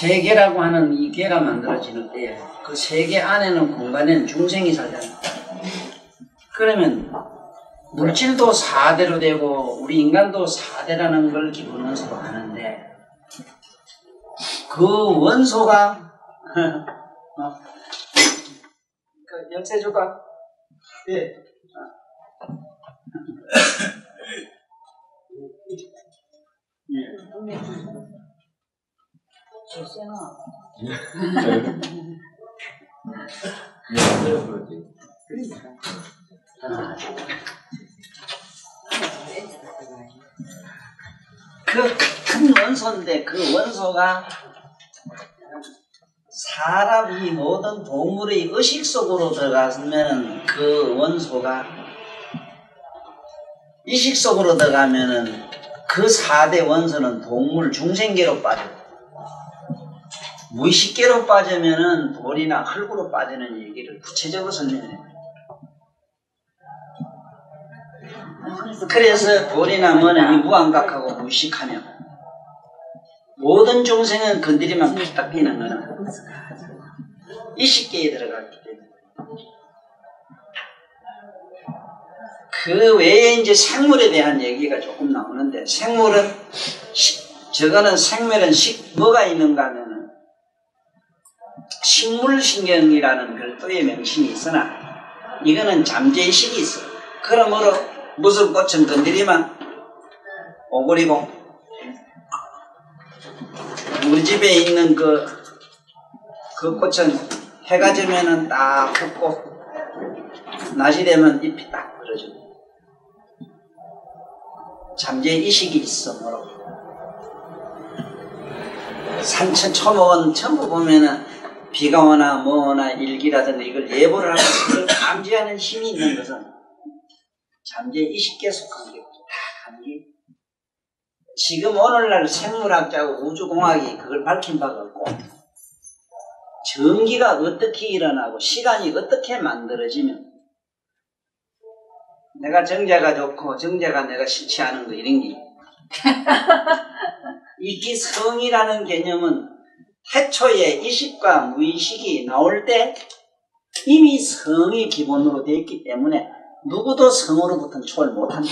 세계라고 하는 이 개가 만들어지는 때에 그 세계 안에는 공간에는 중생이 살잖아요. 그러면 물질도 4대로 되고 우리 인간도 4대라는 걸 기본 원소로 하는데 그 원소가 그 열쇠 줄까? 예. 그 큰 원소인데 그 원소가 사람이 모든 동물의 의식 속으로 들어가면 그 원소가 의식 속으로 들어가면은 그 4대 원소는 동물 중생계로 빠져. 무의식계로 빠지면은 돌이나 흙으로 빠지는 얘기를 구체적으로 설명해요. 그래서 돌이나 뭐는 무감각하고 무의식하며 모든 중생은 건드리면 딱 비는 거는 의식계에 들어갔기 때문에 그 외에 이제 생물에 대한 얘기가 조금 나오는데 생물은 저거는 생물은 뭐가 있는가 하면은 식물신경이라는 별도의 명칭이 있으나 이거는 잠재의식이 있어. 그러므로 무슨 꽃은 건드리면 오그리고 우리 집에 있는 그 꽃은 해가 지면은 딱 붓고 낮이 되면 잎이 딱 벌어지고 잠재의식이 있어. 뭐라고 산천 초목은 전부 보면은 비가 오나 뭐나 일기라든지 이걸 예보를 하고 그걸 감지하는 힘이 있는 것은 잠재의식에 속한 게 다 감기. 지금 오늘날 생물학자하고 우주공학이 그걸 밝힌 바가 없고 전기가 어떻게 일어나고 시간이 어떻게 만들어지면 내가 정자가 좋고 정자가 내가 싫지 않은 거 이런 게 이 성이라는 개념은 태초에 의식과 무의식이 나올 때 이미 성이 기본으로 되어 있기 때문에 누구도 성으로부터는 초월 못한다.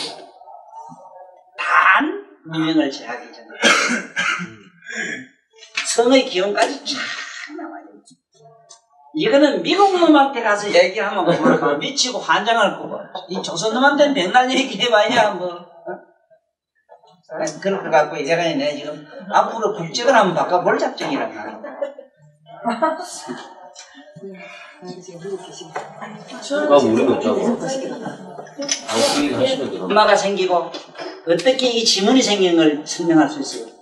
단 문명을 제하기 전에 성의 기원까지 쫙 나와요. 이거는 미국 놈한테 가서 얘기하면 뭐 미치고 환장할 거고 이 조선 놈한테는 백날 얘기해봐야 뭐 그럴 것 같고 제가 내가 지금 앞으로 국적을 한번 바꿔볼 작정이란 말이야. 누가 모르겠다고. 엄마가 생기고 어떻게 이 지문이 생긴 걸 설명할 수 있어요.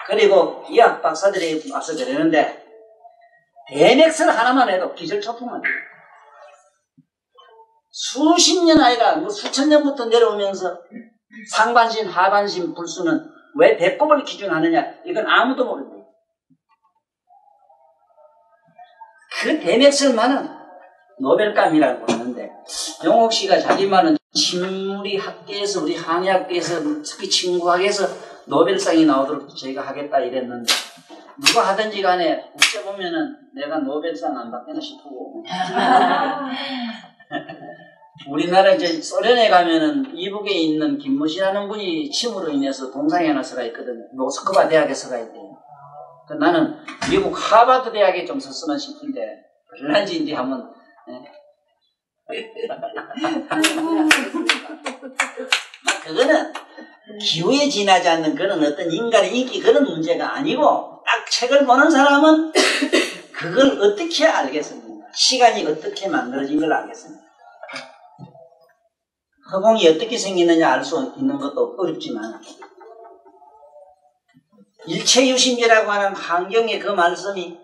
그리고 의학 박사들이 와서 그러는데 대맥설 하나만 해도 기절초풍을 수십 년 아니라 뭐 수천 년부터 내려오면서 상반신, 하반신 불수는 왜 배꼽을 기준하느냐 이건 아무도 모릅니다. 그 대맥설만은 노벨감이라고 하는데 용옥 씨가 자기 말은 친물이 학계에서 우리 항해학계에서 특히 친구학에서 노벨상이 나오도록 저희가 하겠다 이랬는데 누가 하든지 간에 국제 보면은 내가 노벨상 안 받겠나 싶고 우리나라 이제 소련에 가면은 이북에 있는 김모시라는 분이 침으로 인해서 동상에 하나 서가 있거든요. 모스크바 대학에 서가 있대요. 나는 미국 하버드 대학에 좀 썼으면 싶은데 얼마인지 이제 한번 그거는 기후에 지나지 않는 그런 어떤 인간의 인기 그런 문제가 아니고 딱 책을 보는 사람은 그걸 어떻게 알겠습니까? 시간이 어떻게 만들어진 걸 알겠습니까? 허공이 어떻게 생기느냐 알 수 있는 것도 어렵지만 일체유심이라고 하는 환경의 그 말씀이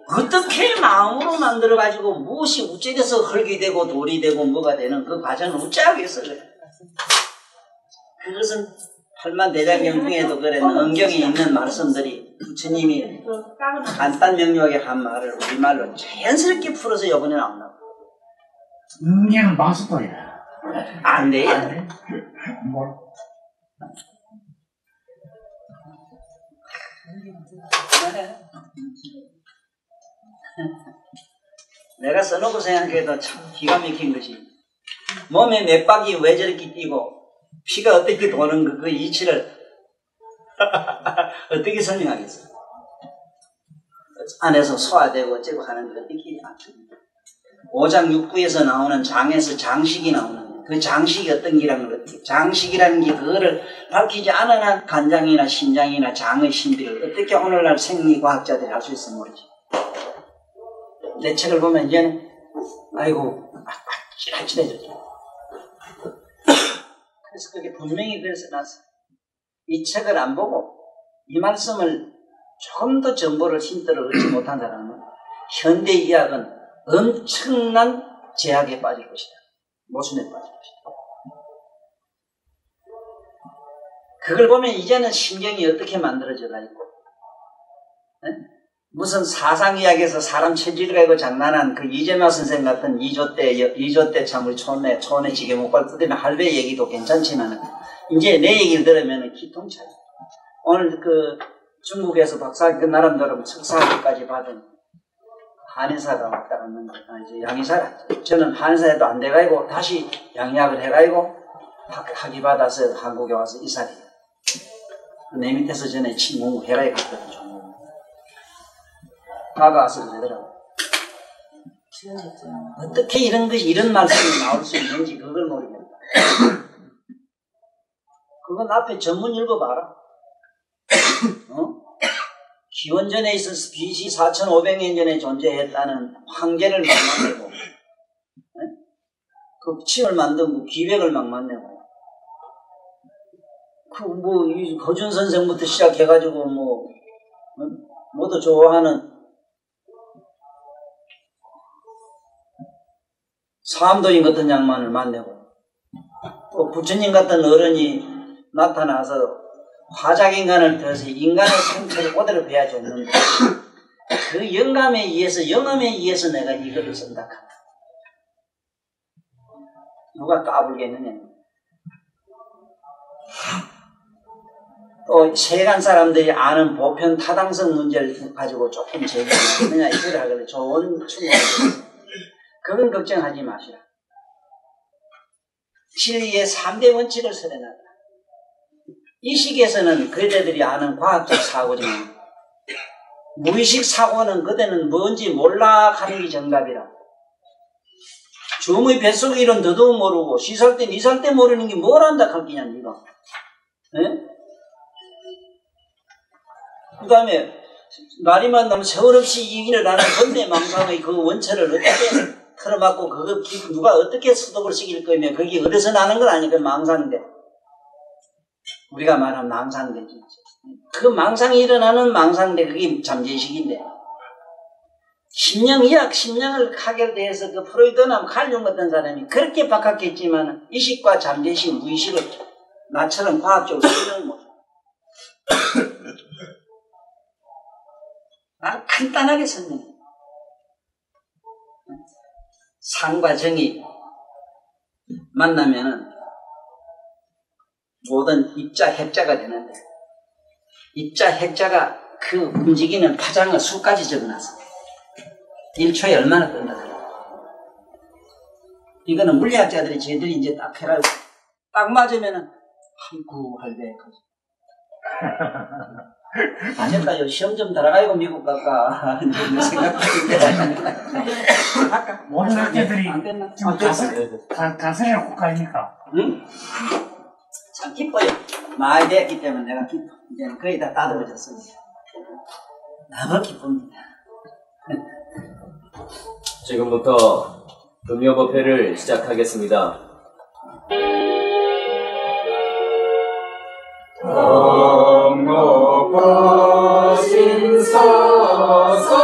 어떻게 마음으로 만들어가지고 무엇이 우째돼서 흙이 되고 돌이 되고 뭐가 되는 그 과정을 우째하겠어 그래. 그것은 팔만대장경 중에도 그래 은경에 있는 말씀들이 부처님이 간단 명료하게 한 말을 우리말로 자연스럽게 풀어서 이번에 나온다고. 은경은 마스터야. 안 돼. 뭐? 대단해. 내가 써놓고 생각해도 참 기가 막힌 것이 몸에 맥박이 왜 저렇게 뛰고 피가 어떻게 도는 그 이치를 어떻게 설명하겠어? 안에서 소화되고 어쩌고 하는 걸 느끼지 않습니다. 5장 6부에서 나오는 장에서 장식이 나오는데 그 장식이 어떤 기라는 걸 장식이라는 게 그거를 밝히지 않은 한 간장이나 심장이나 장의 신비를 어떻게 오늘날 생리과학자들이 알 수 있을지 모르지. 내 책을 보면 이제는 아이고 아찔아찔해졌죠. 그래서 그게 분명히 그래서 나서 이 책을 안 보고 이 말씀을 조금 더 정보를 힌트를 얻지 못한 사람은 현대의학은 엄청난 제약에 빠질 것이다. 모순에 빠질 것이다. 그걸 보면 이제는 신경이 어떻게 만들어져가 있고 네? 무슨 사상의학에서 사람 체질을 가지고 장난한 그 이재마 선생 같은 2조 때 참 우리 촌에 지게 목발 뜯으면 할배 얘기도 괜찮지만 이제 내 얘기를 들으면 기통차요. 오늘 그 중국에서 박사 그 나름대로 석사학위까지 받은 한의사가 왔다 갔는데 이제 양의사라. 저는 한의사에도 안 돼가지고 다시 양의학을 해가지고 학위 받아서 한국에 와서 이사해요. 내 밑에서 전에 친구 해라에 갔거든요. 가가서 그러더라고. 어떻게 이런 말씀이 나올 수 있는지 그걸 모르겠다. 그건 앞에 전문 읽어봐라. 어? 기원전에 있어서 BC 4,500년 전에 존재했다는 황제를 막 만들고 그 침을 만든 기백을 막 만들고 이 거준 선생부터 시작해가지고 모두 좋아하는 사암도인 같은 양반을 만들고 또 부처님 같은 어른이 나타나서 화작인간을 들어서 인간의 생체를 그대로 배워줬는데 그 영감에 의해서 내가 이거를 쓴다. 누가 까불겠느냐. 또 세간 사람들이 아는 보편 타당성 문제를 가지고 조금 제기하느냐 이걸 하길래 좋은 충고를 그건 걱정하지 마시라. 진리의 3대 원칙을 설해놨다. 이 시기에서는 그대들이 아는 과학적 사고지만 무의식 사고는 그대는 뭔지 몰라 하는 게 정답이라. 주음의 뱃속 이론 더더욱 모르고 시살 때 니살 때 모르는 게 뭘 안다 할 거냐 니가. 그 다음에 말이만 나면 세월 없이 이기를 나는 번뇌망상의 그 원천을 어떻게 틀어막고 그거 누가 어떻게 수독을 시킬 거면 그게 어디서 나는 건 아니고 망상인데 우리가 말하는 망상대지. 그 망상이 일어나는 망상대 그게 잠재의식인데 심령의학 심령을 가결대해서 그 프로이드나 칼륨 같은 사람이 그렇게 박학했지만 의식과 잠재의식 무의식을 나처럼 과학적으로 설명을 못해. 아주 간단하게 설명해. 상과 정이 만나면은 모든 입자, 핵자가 되는데 입자, 핵자가 그 움직이는 파장을 수까지 적어놨어. 1초에 얼마나 뜬다. 이거는 물리학자들이 쟤들이 이제 딱 해라고 딱 맞으면은 아이고 할배 아니까 시험 좀 들어가고 미국 갈까 이런 생각하는데 모든 학자들이 안 됐나? 지금 가설의 국가입니까? 응? 참 기뻐요. 많이 됐기 때문에 내가 기뻐. 이제 거의 다 따뜻해졌습니다. 너무 기쁩니다. 지금부터 금요법회를 시작하겠습니다. 높으신 서성님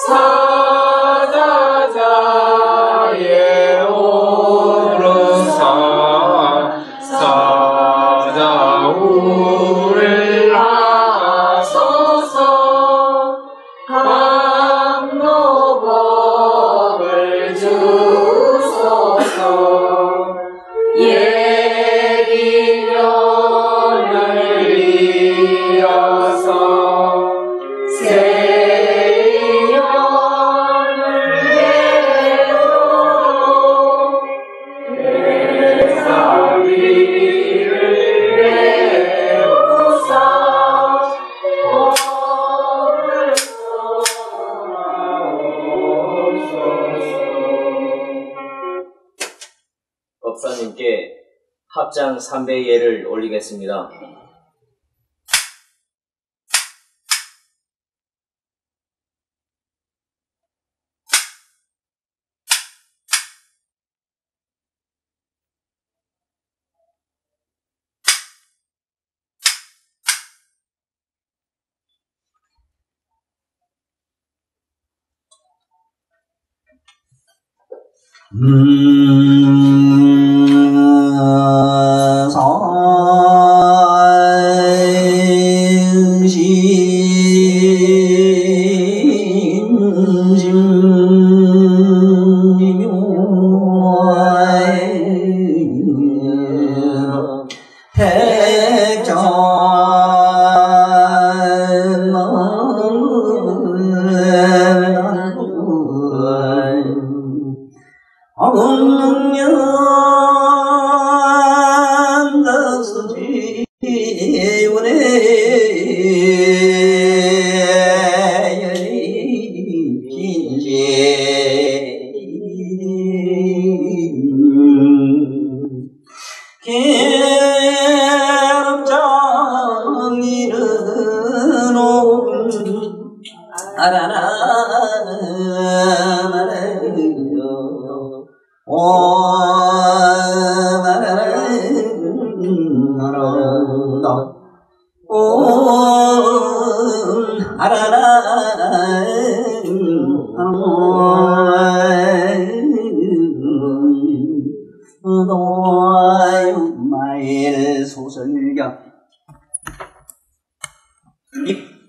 사자자의 오른산 사자우를 하소서 강로법을 주소서 예기년을 이어서 합장 3배 예를 올리겠습니다.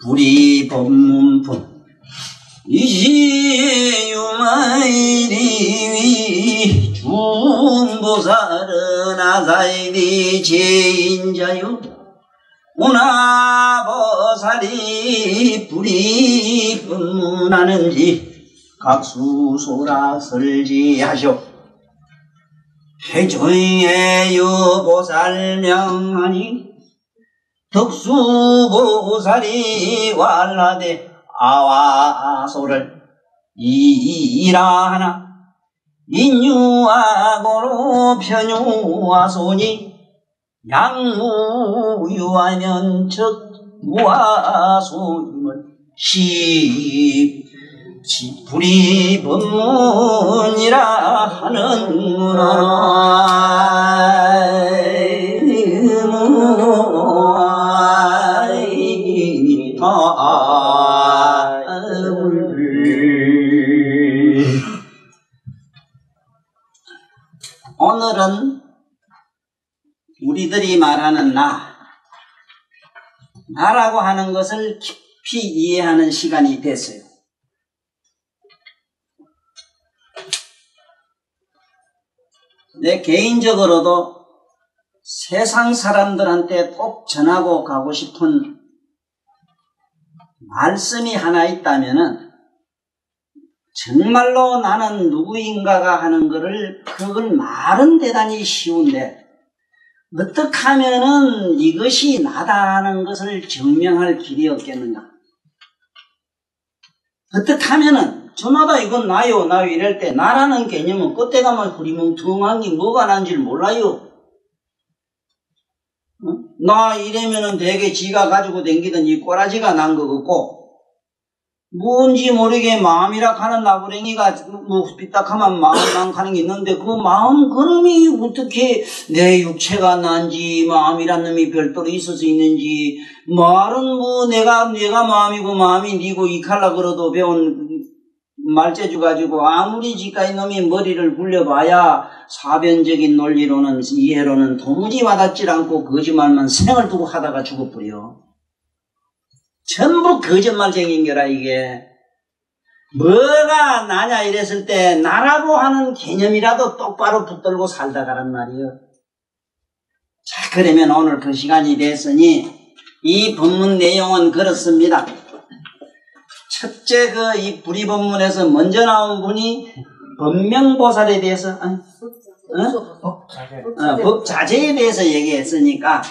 불이 법문품 이시유마이리위 중보살은 아사이비 제인자유 운하보살이 불이 법문하는지 각수소라 설지하쇼. 해조의 유보살 명하니 덕수보살이 완라되 아와소를 이라하나 인유하고로 편유하소니 양무유하면 즉 무하소임을 불이 법문이라 하는구나. 오늘은 우리들이 말하는 나라고 하는 것을 깊이 이해하는 시간이 됐어요. 내 개인적으로도 세상 사람들한테 꼭 전하고 가고 싶은 말씀이 하나 있다면은 정말로 나는 누구인가가 하는 것을 그걸 말은 대단히 쉬운데 어떻게 하면은 이것이 나다 하는 것을 증명할 길이 없겠는가? 어떻게 하면은 저마다 이건 나요 이럴 때 나라는 개념은 끝에 가면 흐리멍텅한 게 뭐가 난지 몰라요. 나 이러면은 되게 지가 가지고 댕기던 이 꼬라지가 난 거 같고 뭔지 모르게 마음이라 하는 나부랭이가 뭐 삐딱하면 마음 가는 게 있는데 그 마음 그놈이 어떻게 내 육체가 난지 마음이란 놈이 별도로 있어서 있는지 말은 뭐 내가 마음이고 마음이 니고 이칼라 그러도 배운 말재주 가지고 아무리 지가 이놈이 머리를 굴려봐야 사변적인 논리로는 이해로는 도무지 와닿질 않고 거짓말만 생을 두고 하다가 죽어버려. 전부 거짓말쟁인 거라 이게. 뭐가 나냐 이랬을 때 나라고 하는 개념이라도 똑바로 붙들고 살다 가란 말이요. 자, 그러면 오늘 그 시간이 됐으니 이 법문 내용은 그렇습니다. 첫째 이 불이법문에서 먼저 나온 분이 법명보살에 대해서 법자재에 대해서 얘기했으니까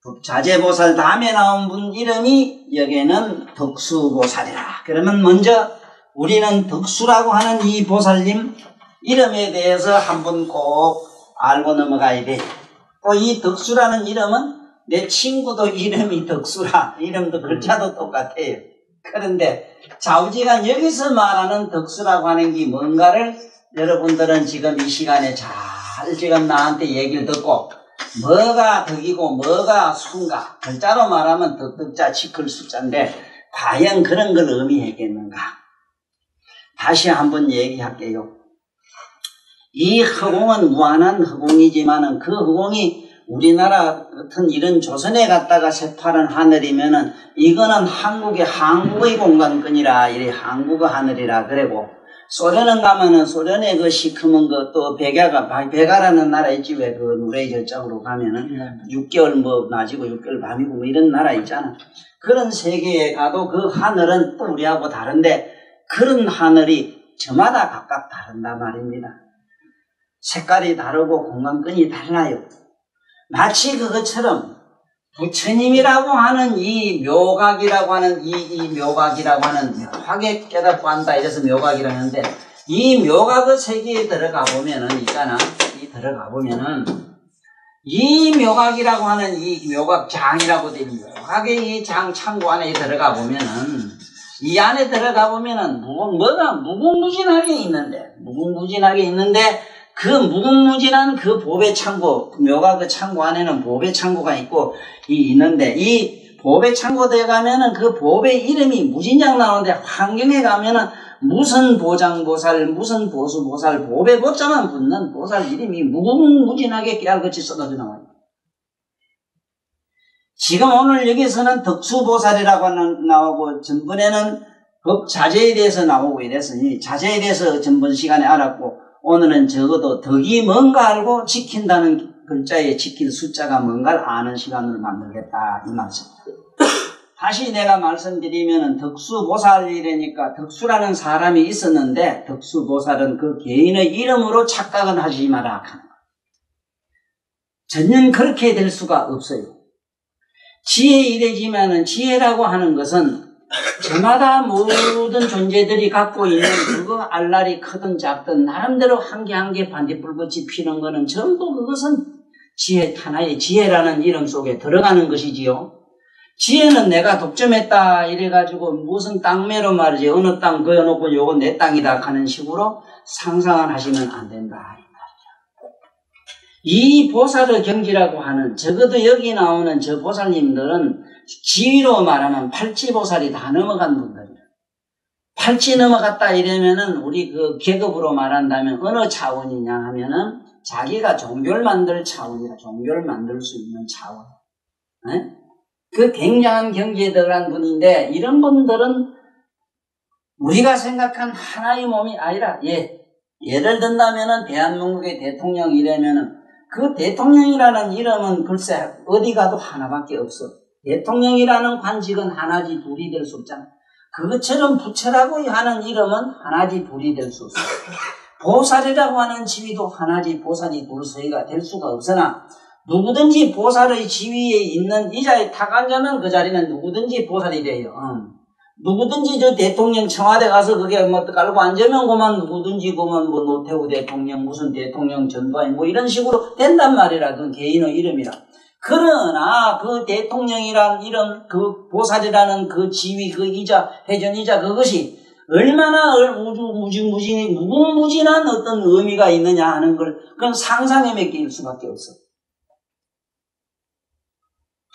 법자재보살 다음에 나온 분 이름이 여기에는 덕수보살이라. 그러면 먼저 우리는 덕수라고 하는 이 보살님 이름에 대해서 한번 꼭 알고 넘어가야 돼. 또 이 덕수라는 이름은 내 친구도 이름이 덕수라. 이름도 글자도 똑같아요. 그런데 좌우지간 여기서 말하는 덕수라고 하는 게 뭔가를 여러분들은 지금 이 시간에 잘 지금 나한테 얘기를 듣고 뭐가 덕이고 뭐가 수인가 글자로 말하면 덕덕자 치클 숫자인데 과연 그런 걸 의미했겠는가. 다시 한번 얘기할게요. 이 허공은 무한한 허공이지만은 그 허공이 우리나라 같은 이런 조선에 갔다가 새파란 하늘이면은 이거는 한국의 공간권이라 이래 한국의 하늘이라 그러고 소련은 가면은 소련의 그 시커먼 거 또 백야라는 나라 있지 왜 그 누레 저쪽으로 가면은 6개월 뭐 낮이고 6개월 밤이고 뭐 이런 나라 있잖아. 그런 세계에 가도 그 하늘은 또 우리하고 다른데 그런 하늘이 저마다 각각 다른단 말입니다. 색깔이 다르고 공간권이 달라요. 마치 그것처럼 부처님이라고 하는 이 묘각이라고 하는 이 묘각이라고 하는 묘각에 깨닫고 한다 이래서 묘각이라고 하는데 이 묘각의 세계에 들어가 보면은 있잖아. 이 묘각이라고 하는 이 묘각장이라고 되는 묘각의 이 장 창고 안에 들어가 보면은 이 안에 들어가 보면은 뭐가 무궁무진하게 있는데 그 무궁무진한 그 보배 창고, 묘가 그 창고 안에는 보배 창고가 있고, 있는데, 이 보배 창고에 가면은 그 보배 이름이 무진장 나오는데, 환경에 가면은 무슨 보장보살, 무슨 보수보살, 보배 보자만 붙는 보살 이름이 무궁무진하게 깨알같이 쏟아져 나와요. 지금 오늘 여기서는 덕수보살이라고 나오고, 전번에는 법자재에 대해서 나오고 이랬으니, 자재에 대해서 전번 시간에 알았고, 오늘은 적어도 덕이 뭔가 알고 지킨다는 글자에 지킬 숫자가 뭔가를 아는 시간을 만들겠다 이 말씀입니다. 다시 내가 말씀드리면은 덕수보살이라니까 덕수라는 사람이 있었는데 덕수보살은 그 개인의 이름으로 착각은 하지 마라. 전혀 그렇게 될 수가 없어요. 지혜이래지만은 지혜라고 하는 것은 저마다 모든 존재들이 갖고 있는 그거 알날이 크든 작든 나름대로 한 개 한 개 반딧불꽃이 피는 거는 전부 그것은 지혜, 하나의 지혜라는 이름 속에 들어가는 것이지요. 지혜는 내가 독점했다 이래가지고 무슨 땅매로 말이지 어느 땅 그어놓고 요거 내 땅이다 하는 식으로 상상을 하시면 안 된다 이 말이야. 이 보살의 경지라고 하는 적어도 여기 나오는 저 보살님들은 지위로 말하면 팔찌보살이 다 넘어간 분들이에요. 팔찌 넘어갔다 이러면은 우리 그 계급으로 말한다면 어느 차원이냐 하면은 자기가 종교를 만들 차원이라 종교를 만들 수 있는 차원. 에? 그 굉장한 경지에 들어간 분인데 이런 분들은 우리가 생각한 하나의 몸이 아니라 예를 든다면은 대한민국의 대통령이라면은 그 대통령이라는 이름은 글쎄 어디 가도 하나밖에 없어. 대통령이라는 관직은 하나지 둘이 될 수 없잖아. 그것처럼 부처라고 하는 이름은 하나지 둘이 될 수 없어. 보살이라고 하는 지위도 하나지 보살이 둘서이가 될 수가 없으나 누구든지 보살의 지위에 있는 이자에 탁 앉으면 그 자리는 누구든지 보살이 돼요. 누구든지 저 대통령 청와대 가서 그게 뭐 깔고 앉으면 그만 누구든지 그만 뭐 노태우 대통령 무슨 대통령 전두환 뭐 이런 식으로 된단 말이라 그 개인의 이름이라. 그러나 그 대통령이란 이름 그 보살이라는 그 지위 그 이자 회전이자 그것이 얼마나 무궁무진한 어떤 의미가 있느냐 하는 걸 그건 상상에 맡길 수밖에 없어.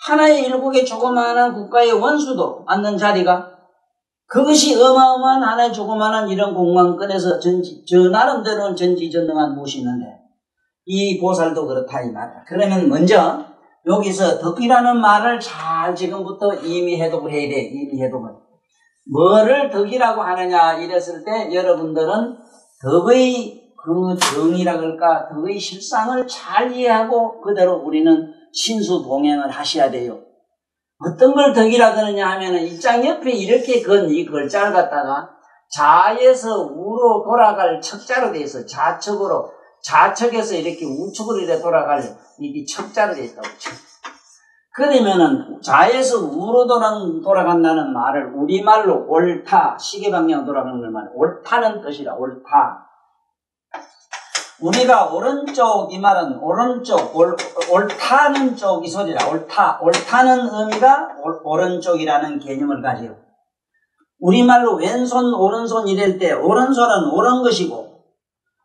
하나의 일국의 조그마한 국가의 원수도 앉는 자리가 그것이 어마어마한 하나의 조그마한 이런 공간권에서 저 나름대로는 전지전능한 무엇이 있는데 이 보살도 그렇다 이 말이야. 그러면 먼저 여기서 덕이라는 말을 잘 지금부터 이미 해독을 해야 돼. 이미 해독을. 뭐를 덕이라고 하느냐 이랬을 때 여러분들은 덕의 그 정의라 그럴까 덕의 실상을 잘 이해하고 그대로 우리는 신수봉행을 하셔야 돼요. 어떤 걸 덕이라 그러냐 하면은 입장 옆에 이렇게 건 이 글자를 갖다가 좌에서 우로 돌아갈 척자로 돼 있어. 좌측에서 이렇게 우측으로 이렇게 돌아갈 이게 척자로 돼 있다고. 그러면은 좌에서 우로 돌아간다는 말을 우리말로 옳다, 시계방향 돌아가는 걸 말해. 옳다는 뜻이라 옳다. 우리가 오른쪽 이 말은 오른쪽 옳다는 쪽 이 소리라. 옳다는 의미가 오른쪽이라는 개념을 가지고 우리말로 왼손 오른손 이럴 때 오른손은 옳은 것이고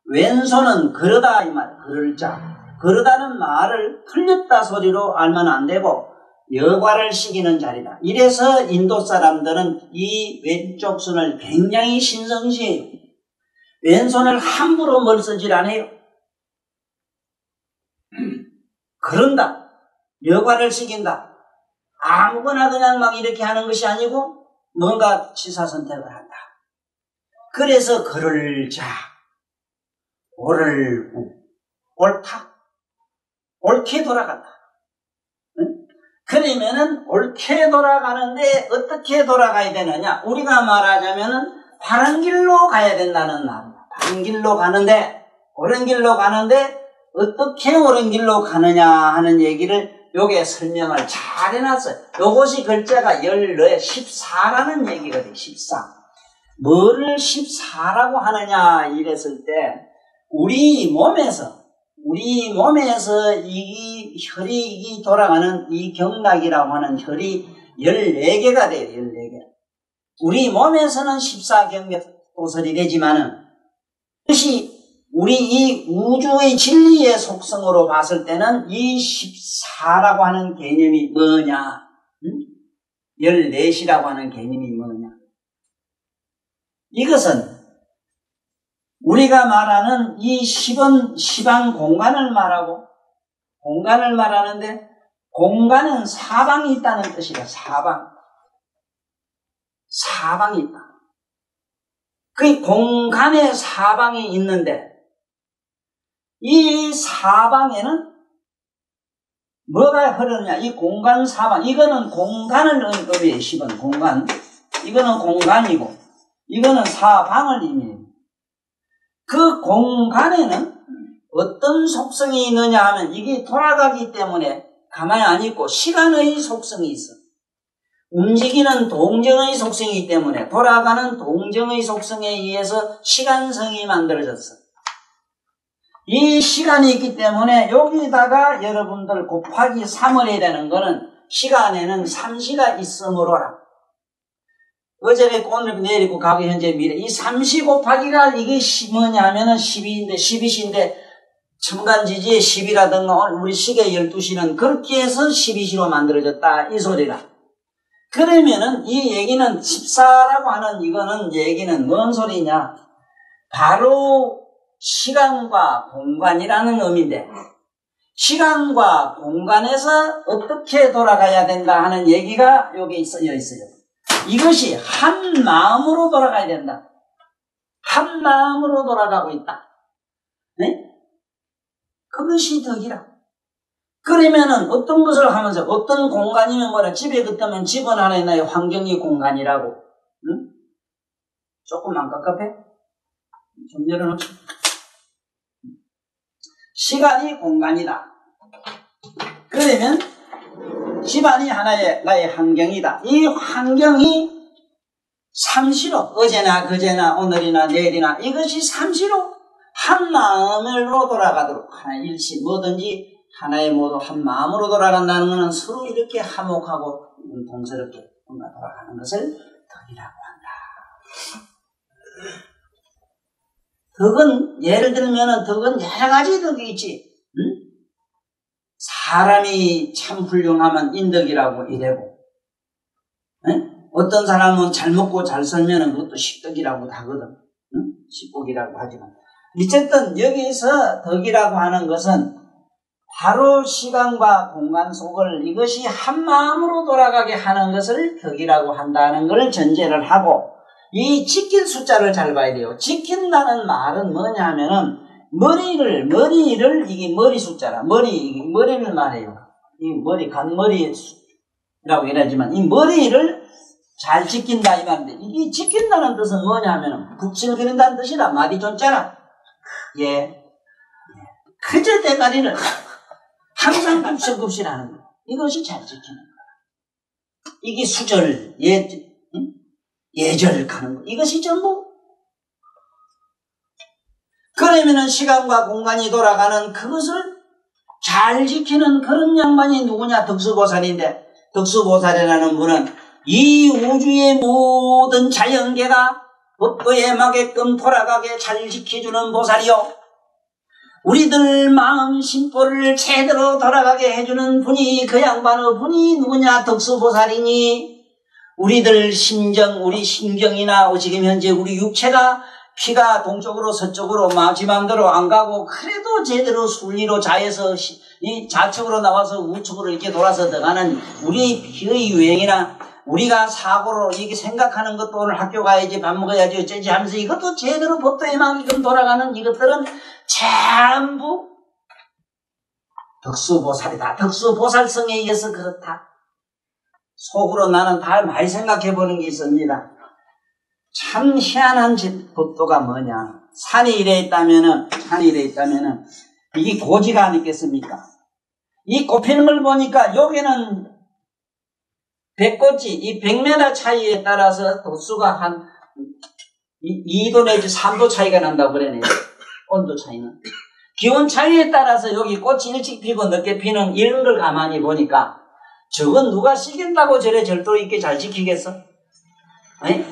왼손은 그러다 이 말. 그럴 자. 그러다는 말을 틀렸다 소리로 알면 안 되고 여과를 시키는 자리다. 이래서 인도 사람들은 이 왼쪽 손을 굉장히 신성시해요. 왼손을 함부로 멀쓰질 않아요. 그런다. 여과를 시킨다. 아무거나 그냥 막 이렇게 하는 것이 아니고 뭔가 취사선택을 한다. 그래서 그럴 자, 옳을 옳다. 옳게 돌아간다. 응? 그러면은 옳게 돌아가는데 어떻게 돌아가야 되느냐? 우리가 말하자면은 바른 길로 가야 된다는 말입니다. 바른 길로 가는데 옳은 길로 가는데 어떻게 옳은 길로 가느냐 하는 얘기를 요게 설명을 잘 해놨어요. 요것이 글자가 14라는 얘기거든요. 14. 뭐를 14라고 하느냐 이랬을 때 우리 몸에서 이 혈이 돌아가는 이 경락이라고 하는 혈이 14개가 돼요. 14개. 우리 몸에서는 14경도설이 되지만은 그것이 우리 이 우주의 진리의 속성으로 봤을 때는 이 14라고 하는 개념이 뭐냐? 14시라고 하는 개념이 뭐냐? 이것은 우리가 말하는 이 10은 시방 공간을 말하고 공간을 말하는데 공간은 사방이 있다는 뜻이다. 사방이 있다. 그 공간에 사방이 있는데 이 사방에는 뭐가 흐르느냐? 이 공간 사방. 이거는 공간을 의미해요. 10은 공간. 이거는 공간이고 이거는 사방을 의미해요. 그 공간에는 어떤 속성이 있느냐 하면 이게 돌아가기 때문에 가만히 안 있고 시간의 속성이 있어. 움직이는 동정의 속성이기 때문에 돌아가는 동정의 속성에 의해서 시간성이 만들어졌어. 이 시간이 있기 때문에 여기다가 여러분들 곱하기 3을 해야 되는 거는 시간에는 3시가 있으므로라. 어제가 있고 오늘 있고 내일 있고 과거 현재 미래 이 3시 곱하기가 이게 뭐냐 하면은 12시인데 첨간지지의 10이라든가 우리 시계 12시는 그렇게 해서 12시로 만들어졌다 이 소리라. 그러면은 이 얘기는 14라고 하는 이거는 얘기는 뭔 소리냐? 바로 시간과 공간이라는 의미인데 시간과 공간에서 어떻게 돌아가야 된다 하는 얘기가 여기 쓰여 있어요. 이것이 한 마음으로 돌아가야 된다. 한 마음으로 돌아가고 있다. 네? 그것이 덕이라. 그러면은 어떤 것을 하면서 어떤 공간이면 뭐라 집에 그때면 집은 하나 있나요? 환경이 공간이라고. 응? 조금만 깝깝해? 좀 열어놓자. 시간이 공간이다. 그러면 집안이 하나의 나의 환경이다. 이 환경이 삼시로 어제나 그제나 오늘이나 내일이나 이것이 삼시로 한 마음으로 돌아가도록 하나의 일시 뭐든지 하나의 모두 한 마음으로 돌아간다는 것은 서로 이렇게 화목하고 동서롭게 뭔가 돌아가는 것을 덕이라고 한다. 덕은 예를 들면은 덕은 여러 가지 덕이 있지. 응? 사람이 참 훌륭하면 인덕이라고 이래고, 응? 어떤 사람은 잘 먹고 잘 살면은 그것도 식덕이라고 하거든. 응? 식복이라고 하지만 어쨌든 여기서 덕이라고 하는 것은 바로 시간과 공간 속을 이것이 한 마음으로 돌아가게 하는 것을 덕이라고 한다는 것을 전제를 하고 이 지킨 숫자를 잘 봐야 돼요. 지킨다는 말은 뭐냐 하면은 머리를 이게 머리 숫자라 머리를 말해요. 이 머리 간머리라고 이러지만 이 머리를 잘 지킨다 이 말인데 이게 지킨다는 뜻은 뭐냐 하면은 굽실 그린다는 뜻이라 마디존자라. 예. 그저 대가리를 항상 굽실굽실하는 거예요. 이것이 잘 지키는 거야. 이게 수절, 예절 가는 거. 이것이 전부. 그러면은 시간과 공간이 돌아가는 그것을 잘 지키는 그런 양반이 누구냐? 덕수보살인데, 덕수보살이라는 분은 이 우주의 모든 자연계가 법도에 맞게끔 돌아가게 잘 지켜주는 보살이요, 우리들 마음 심보를 제대로 돌아가게 해주는 분이, 그 양반의 분이 누구냐? 덕수보살이니, 우리들 심정, 우리 신경이나 지금 현재 우리 육체가 피가 동쪽으로 서쪽으로 지맘대로 안 가고, 그래도 제대로 순리로 자에서 이 좌측으로 나와서 우측으로 이렇게 돌아서 들어가는 우리 피의 유행이나 우리가 사고로 이렇게 생각하는 것도, 오늘 학교 가야지, 밥 먹어야지, 어쩌지 하면서 이것도 제대로 법도에 맞게끔 돌아가는 이것들은 전부 덕수보살이다. 덕수보살성에 의해서 그렇다. 속으로 나는 다 많이 생각해 보는 게 있습니다. 참 희한한 법도가 뭐냐. 산이 이래 있다면은 이게 고지가 아니겠습니까? 이 꽃피는 걸 보니까 여기는 100꽃이 이 100m 차이에 따라서 도수가 한 2도 내지 3도 차이가 난다고 그러네요. 온도 차이는. 기온 차이에 따라서 여기 꽃이 일찍 피고 늦게 피는 이런 걸 가만히 보니까 저건 누가 시킨다고 저래 절도 있게 잘 지키겠어? 에?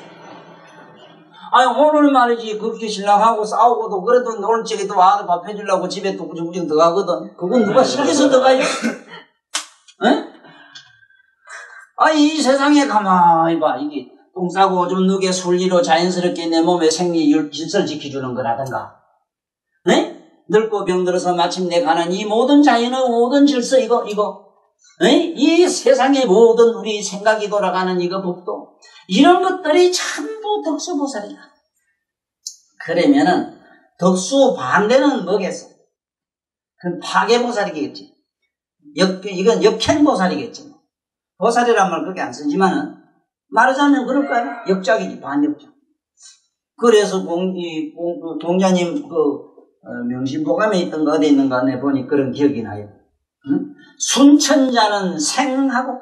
아니, 오늘 말이지, 그렇게 신랑하고 싸우고도 그래도 오늘 저기 또 와서 밥 해주려고 집에 또 구정구정 들어가거든. 그건 누가 시켜서 들어가요? 에? 아니, 이 세상에 가만히 봐. 이게 똥 싸고 오줌 누게 순리로 자연스럽게 내 몸의 생리 질서를 지켜주는 거라든가, 에? 늙고 병들어서 마침내 가는 이 모든 자연의 모든 질서, 이거. 에? 이 세상의 모든 우리 생각이 돌아가는 이거 법도, 이런 것들이 전부 덕수보살이야. 그러면은 덕수 반대는 뭐겠어? 그건 파괴보살이겠지. 이건 역행보살이겠지. 보살이란 말 그렇게 안 쓰지만은 말하자면 그럴까요? 역작이지, 반역작. 그래서 공자님 명심보감에 있던 거 어디 있는가 내 보니 그런 기억이 나요. 응? 순천자는 생하고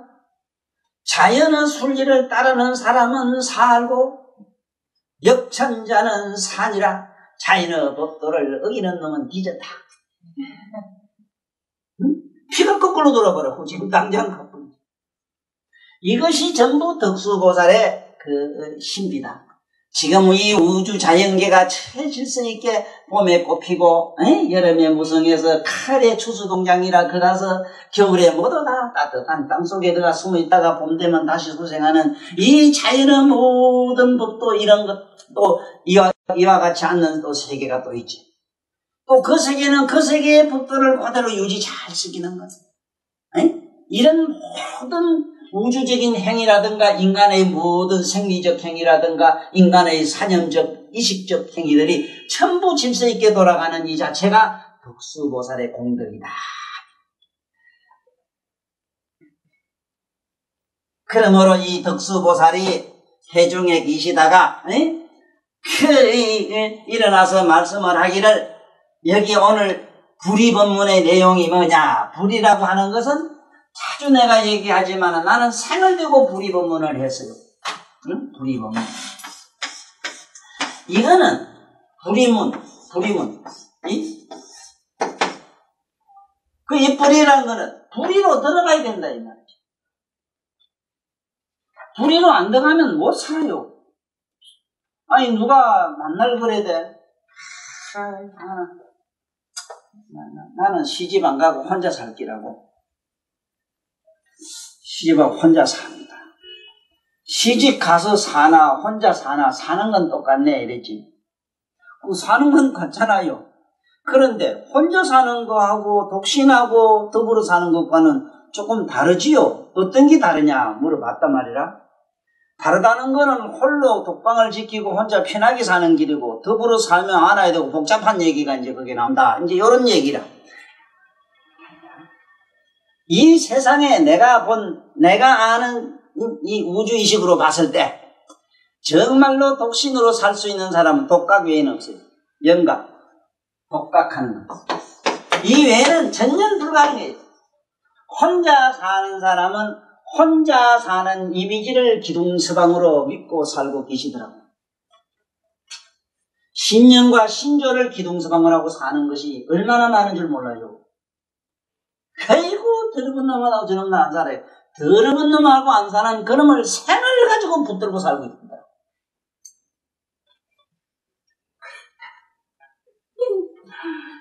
자연의 순리를 따르는 사람은 살고, 역천자는 산이라 자연의 법도를 어기는 놈은 뒤졌다. 응? 피가 거꾸로 돌아버렸고 지금 당장 거꾸로. 이것이 전부 덕수보살의 그 신비다. 지금 이 우주 자연계가 질서 있게 봄에 꽃피고, 여름에 무성해서 칼에 추수동장이라 들어가서 겨울에 모두 다 따뜻한 땅속에 들어가 숨어있다가 봄 되면 다시 소생하는 이 자연의 모든 법도, 이런 것도 이와 같이 않는 또 세계가 또 있지. 또 그 세계는 그 세계의 법도를 그대로 유지 잘 지키는 거지. 이런 모든 우주적인 행위라든가 인간의 모든 생리적 행위라든가 인간의 사념적, 이식적 행위들이 전부 질서 있게 돌아가는 이 자체가 덕수보살의 공덕이다. 그러므로 이 덕수보살이 해중에 계시다가 일어나서 말씀을 하기를, 여기 오늘 불의법문의 내용이 뭐냐. 불의라고 하는 것은 자주 내가 얘기하지만 나는 생을 두고 불의법문을 했어요. 응? 불의법문. 이거는 불의문. 이 불의라는 거는 불의로 들어가야 된다 이 말이죠. 불의로 안 들어가면 못 살아요. 아니, 누가 만날 그래야 돼. 나는 시집 안 가고 혼자 살기라고. 시집하고 혼자 삽니다. 시집 가서 사나 혼자 사나 사는 건 똑같네 이랬지. 사는 건 같잖아요. 그런데 혼자 사는 거하고 독신하고 더불어 사는 것과는 조금 다르지요. 어떤 게 다르냐 물어봤단 말이라. 다르다는 거는 홀로 독방을 지키고 혼자 편하게 사는 길이고, 더불어 살면 안아야 되고 복잡한 얘기가 이제 그게 나온다. 이제 이런 얘기라. 이 세상에 내가 아는 이 우주의식으로 봤을 때 정말로 독신으로 살 수 있는 사람은 독각 외에는 없어요. 영각, 독각하는 것. 이 외에는 전혀 불가능해요. 혼자 사는 사람은 혼자 사는 이미지를 기둥서방으로 믿고 살고 계시더라고요. 신년과 신조를 기둥서방을 하고 사는 것이 얼마나 많은 줄 몰라요. 아이고 더러운 놈하고 저놈 안 살아요. 더러운 놈하고 안 사는 그놈을 생을 가지고 붙들고 살고 있습니다.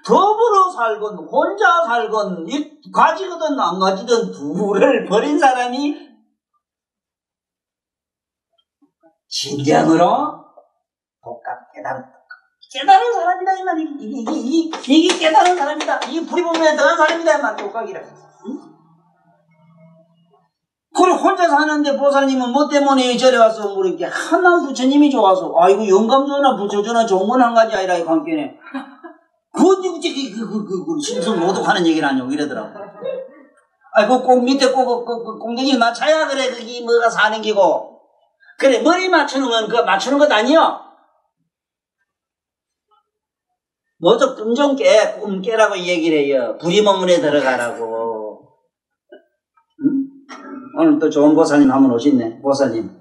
더불어 살건 혼자 살건 가지거든 안 가지든 둘을 버린 사람이 진정으로 깨달은 사람이다 이 말이. 이게 깨달은 사람이다. 이게 불이분명에 들어간 사람이다 이 말. 독각이라. 응? 그래 혼자 사는데 보살님은 뭐 때문에 절에 와서 모르게 하나 부처님이 좋아서 아이고 영감주나 부처주나 종문 한 가지 아니라 이 관계네. 그 심성 모독하는 얘기를 하냐고 이러더라고. 아이고 꼭 밑에 꼭 공댕이를 맞춰야 그래 그게 뭐가 사는 기고. 그래 머리 맞추는 건 그거 맞추는 것 아니여. 모두 꿈 좀 깨라고 얘기를 해요. 불이문문에 들어가라고. 응? 오늘 또 좋은 보살님 한 분 오셨네. 보살님.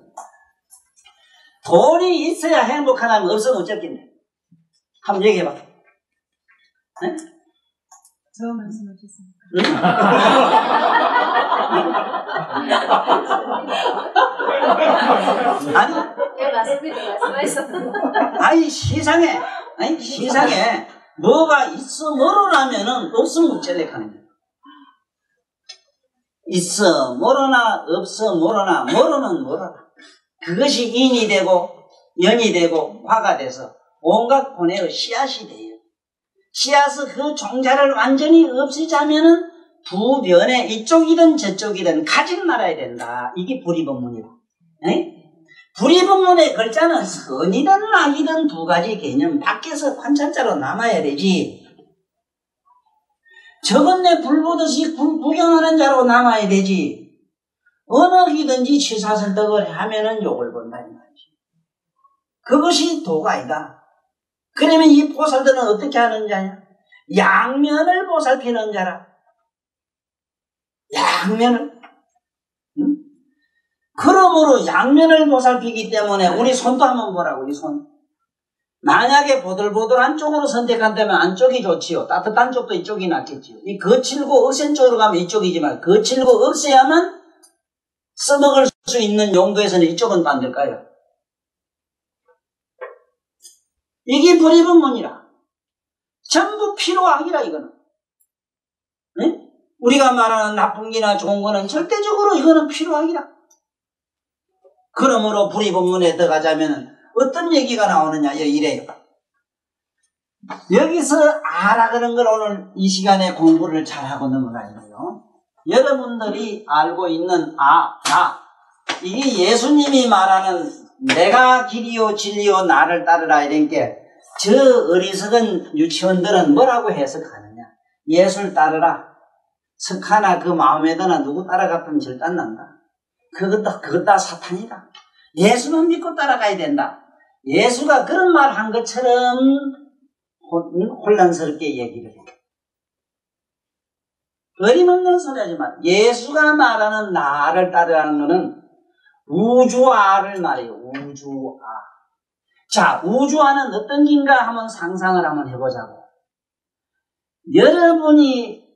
돈이 있어야 행복하다면 없으면 어쩌겠네. 한번 얘기해봐. 네? 좋은 말씀하셨습니다. 아니, 네, 맞습니다. 말씀하셨습니다. 아니 세상에 뭐가 있어 모르라면은 없으면 어쩌려하는 거야. 있어 모르나 없어 모르나 모르는 모르라. 그것이 인이 되고 연이 되고 화가 돼서 온갖 고뇌의 씨앗이 돼요. 씨앗의 그 종자를 완전히 없애자면은 두 변에 이쪽이든 저쪽이든 가지 말아야 된다. 이게 불이법문이다. 불이법문의 글자는 선이든 악이든 두 가지 개념 밖에서 관찰자로 남아야 되지. 저건네 불 보듯이 구경하는 자로 남아야 되지. 어느 기든지 치사설득을 하면은 욕을 본다 이 말이지. 그것이 도가 아니다. 그러면 이 보살들은 어떻게 하는 자냐? 양면을 보살피는 자라. 양면을. 응? 그러므로 양면을 보살피기 때문에 우리 손도 한번 보라고. 우리 손. 만약에 보들보들한 쪽으로 선택한다면 안쪽이 좋지요. 따뜻한 쪽도 이쪽이 낫겠지요. 이 거칠고 억센 쪽으로 가면 이쪽이지만 거칠고 억세하면 써먹을 수 있는 용도에서는 이쪽은 안 될까요? 이게 불이법문이라. 전부 필요악이라 이거는. 네? 우리가 말하는 나쁜 기나 좋은 거는 절대적으로 이거는 필요악이라. 그러므로 불이법문에 들어가자면 어떤 얘기가 나오느냐 이래요. 여기서 아라 그런 걸 오늘 이 시간에 공부를 잘하고 넘어가요. 여러분들이 알고 있는 나 이게 예수님이 말하는 내가 길이요 진리요 나를 따르라 이런 게 저 어리석은 유치원들은 뭐라고 해석하느냐. 예수를 따르라. 석하나 그 마음에 드나 누구 따라갔든 절단난다. 그것 다 사탄이다. 예수만 믿고 따라가야 된다. 예수가 그런 말 한 것처럼 혼란스럽게 얘기를 해. 어림없는 소리 하지 마. 예수가 말하는 나를 따르라는 것은 우주아를 말해요. 우주아. 자, 우주아는 어떤 긴가 한번 상상을 한번 해보자고. 여러분이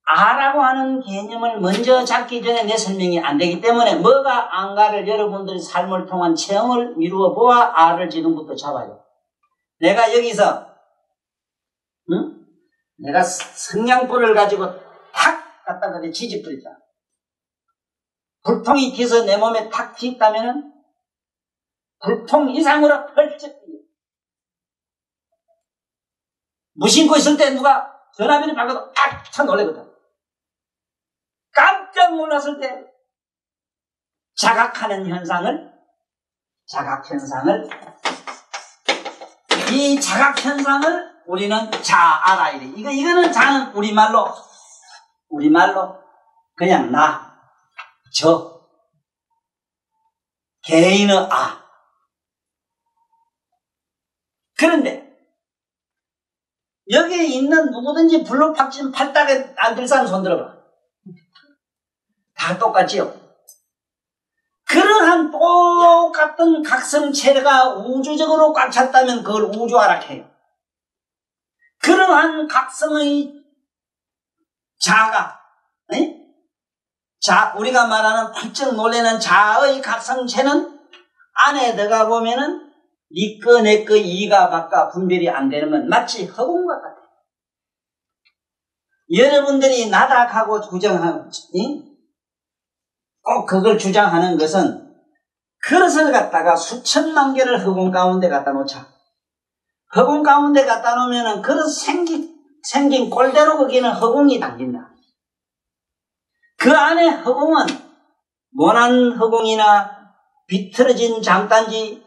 아라고 하는 개념을 먼저 잡기 전에 내 설명이 안 되기 때문에 뭐가 안가를 여러분들이 삶을 통한 체험을 미루어 보아 아를 지금부터 잡아요. 내가 여기서 내가 성냥불을 가지고 탁 갖다 그래 지집들자. 불통이 튀어서 내 몸에 탁 튀었다면은 불통 이상으로 펄쩍 뛰어. 무심코 있을 때 누가 전화비를 받아도 참 놀래거든. 깜짝 놀랐을 때 자각하는 현상을 이 자각현상을 우리는 자아라 이래. 이거는 자는 우리말로 그냥 개인의 아. 그런데 여기에 있는 누구든지 불로 팍치면 팔딱에 안 들 사람 손 들어봐. 다 똑같지요. 그런 그러한 똑같은 각성체가 우주적으로 꽉 찼다면 그걸 우주아락해요. 그러한 각성의 자가, 우리가 말하는 펄쩍 놀라는 자의 각성체는 안에 들어가 보면은 니꺼 내꺼 이가 밖과 분별이 안 되는 건 마치 허공과 같아요. 여러분들이 나닥하고 주장하고, 꼭 그걸 주장하는 것은 그릇을 갖다가 수천만 개를 허공 가운데 갖다 놓자. 허공 가운데 갖다 놓으면은 그릇 생긴 꼴대로 거기는 허공이 담긴다. 그 안에 허공은 모난 허공이나 비틀어진 장단지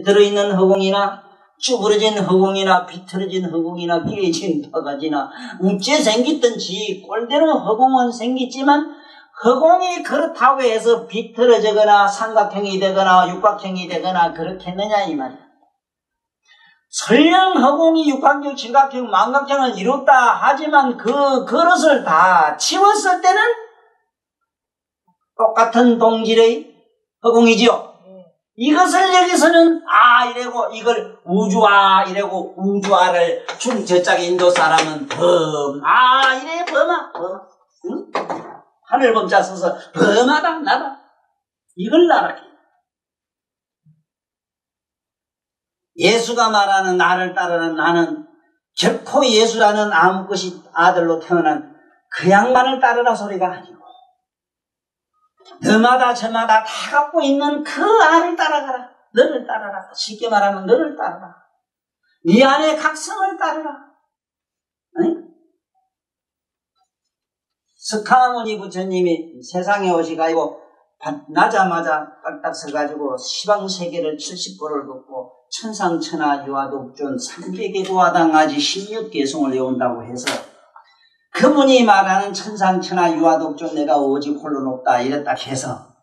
들어있는 허공이나 쭈그러진 허공이나 비틀어진 허공이나 깨진 바가지나 우째 생겼든지 꼴대로 허공은 생겼지만 허공이 그렇다고 해서 비틀어지거나 삼각형이 되거나 육각형이 되거나 그렇겠느냐 이 말이야. 설령 허공이 육각형, 칠각형, 만각형을 이뤘다 하지만 그 그릇을 다 치웠을 때는 똑같은 동질의 허공이지요. 이것을 여기서는 이래고 이걸 우주아 이래고 우주아를 중저짝 인도 사람은 이래 범아 응? 하늘 범자 써서 범하다 나다 이걸 나락해. 예수가 말하는 나를 따르는 나는 결코 예수라는 아무 것이 아들로 태어난 그 양반을 따르라 소리가 아니고 너마다 저마다 다 갖고 있는 그 알을 따라가라. 너를 따라라. 쉽게 말하면 너를 따라라. 네 안에 각성을 따르라. 응? 스카모니 부처님이 세상에 오시가지고 나자마자 딱딱 서가지고 시방세계를 70보를 걷고 천상천하 유아독존 300개 도화당까지 16개송을 외운다고 해서 그분이 말하는 천상천하 유아독존 내가 오직 홀로 높다 이랬다 해서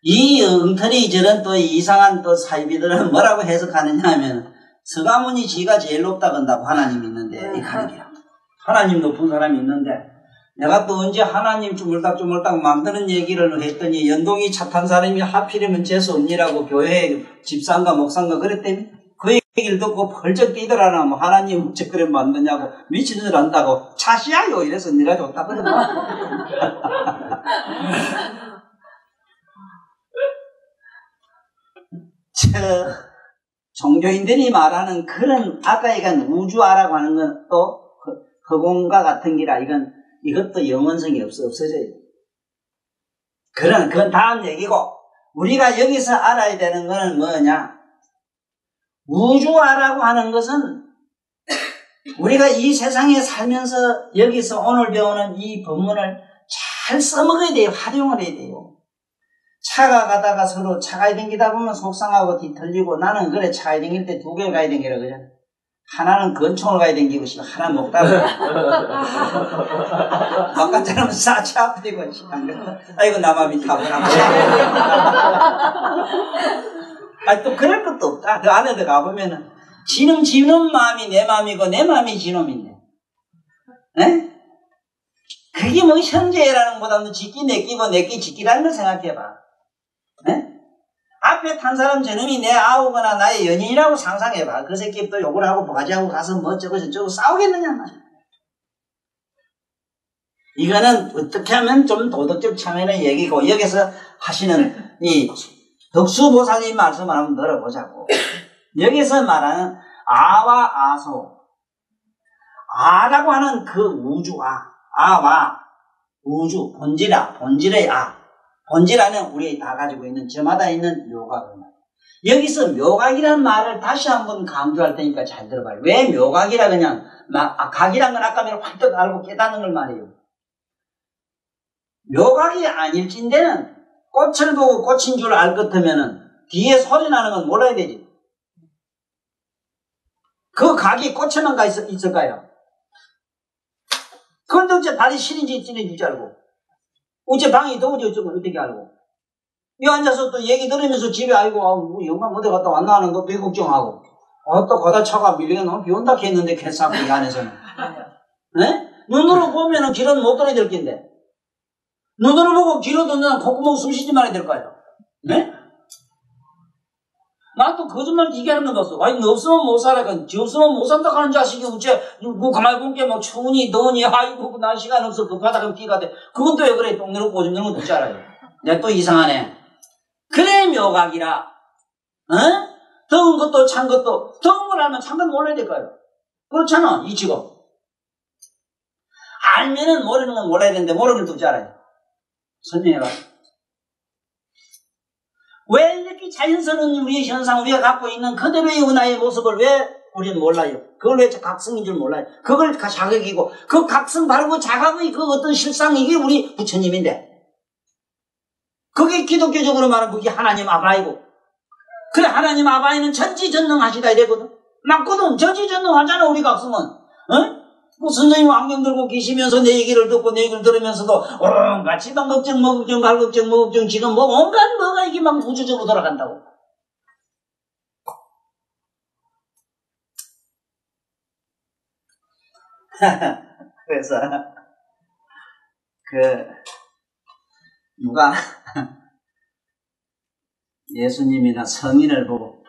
이 엉터리 저런 또 이상한 또 사이비들은 뭐라고 해석하느냐 하면 서가모니 지가 제일 높다 건다고 하나님이 있는데 이 가리기라 하나님 높은 사람이 있는데 내가 또 언제 하나님 주물딱주물딱 만드는 얘기를 했더니 연동이 차 탄 사람이 하필이면 재수 없니라고 교회 집사인가 목사인가 그랬더니 그 얘기를 듣고 펄쩍 뛰더라나 뭐 하나님 어째 그래 만드냐고 미친 줄 안다고 차시야요 이래서 니가 좋다 그러더라. 종교인들이 말하는 그런 아까 이건 우주아라고 하는 건 또 허공과 같은 기라 이것도 영원성이 없어져요. 그건 다음 얘기고 우리가 여기서 알아야 되는 거는 뭐냐? 우주아라고 하는 것은 우리가 이 세상에 살면서 여기서 오늘 배우는 이 법문을 잘 써먹어야 돼요. 활용을 해야 돼요. 차가 가다가 서로 차가 댕기다 보면 속상하고 뒤틀리고 나는 그래 차가 댕길 때 두 개를 가야 댕기라 그러잖아. 하나는 건총을 가야 댕기고 싶어 하나 먹다가 바깥처럼 싸치 아프리고 아이고 나 맘이 타고나 또 그럴 것도 없다. 그 안에 들어가보면은 지놈 마음이 내 마음이고 내 마음이 지놈인데 그게 뭐 현재라는 것보다는 지끼 내끼고 내끼 지끼라는 걸 생각해봐. 앞에 탄 사람 저놈이 내 아우거나 나의 연인이라고 상상해봐. 그 새끼 또 욕을 하고 바가지하고 가서 뭐 저거 저쩌고 싸우겠느냐 말이야. 이거는 어떻게 하면 좀 도덕적 참여의 얘기고 여기서 하시는 이 덕수보살님 말씀을 한번 들어보자고. 여기서 말하는 아와 아소 아라고 하는 그 우주아 아와 우주 본질의 본질하는 우리 다 가지고 있는 저마다 있는 묘각을 여기서 묘각이라는 말을 다시 한번 강조할 테니까 잘 들어봐요. 왜 묘각이라 그냥 각이란 건 아까 내가 활떡 알고 깨닫는 걸 말해요. 묘각이 아닐진데는 꽃을 보고 꽃인 줄 알 것 같으면은 뒤에 소리 나는 건 몰라야 되지. 그 각이 꽃에만 가 있을까요? 그런데 어째 다리 시린지 찔린 줄 알고 어째 방이 더우지 어쩌면 어떻게 알고 이 앉아서 또 얘기 들으면서 집에 아이고 영감 어디 갔다 왔나 하는 것도 걱정하고 또 거다 차가 밀리면 비 온다 했는데 개싸고 이 안에서는 눈으로 보면은 길은 못 들어야 될 낀데 눈으로 보고 귀로 듣는 콧구멍 숨 쉬지 말아야 될 거예요. 네? 나 또 거짓말 기계하는 건 없어. 아니, 너 없으면 못 살아. 지 없으면 못 산다 하는 자식이 어째, 뭐, 가만히 본게 뭐, 추우니, 더우니, 아이고, 난 시간 없어. 급하다, 그럼 끼가 돼. 그건 또 왜 그래? 똥 내놓고 오줌 내는 거 듣지 알아요. 내가 또 이상하네. 그래, 묘각이라. 어? 더운 것도 찬 것도, 더운 걸 알면 찬 건 몰라야 될 거예요. 그렇잖아, 이 직업. 알면은 모르는 건 몰라야 되는데, 모르는 걸 듣지 알아요. 설명해봐. 왜 이렇게 자연스러운 우리의 현상, 우리가 갖고 있는 그대로의 은하의 모습을 왜 우리는 몰라요? 그걸 왜 각성인 줄 몰라요? 그걸 자각이고, 그 각성 바르고 자각의 그 어떤 실상, 이게 우리 부처님인데. 그게 기독교적으로 말하면 그게 하나님 아바이고. 그래, 하나님 아바이는 전지전능하시다 이래거든. 맞거든. 전지전능하잖아, 우리 각성은. 어? 그 선생님 안경 들고 계시면서 내 얘기를 듣고 내 얘기를 들으면서도 온갖 지방 걱정, 뭐 걱정, 발 걱정, 뭐 걱정, 지금 뭐 온갖 뭐가 이게 막 우주적으로 돌아간다고. 그래서 누가 예수님이나 성인을 보고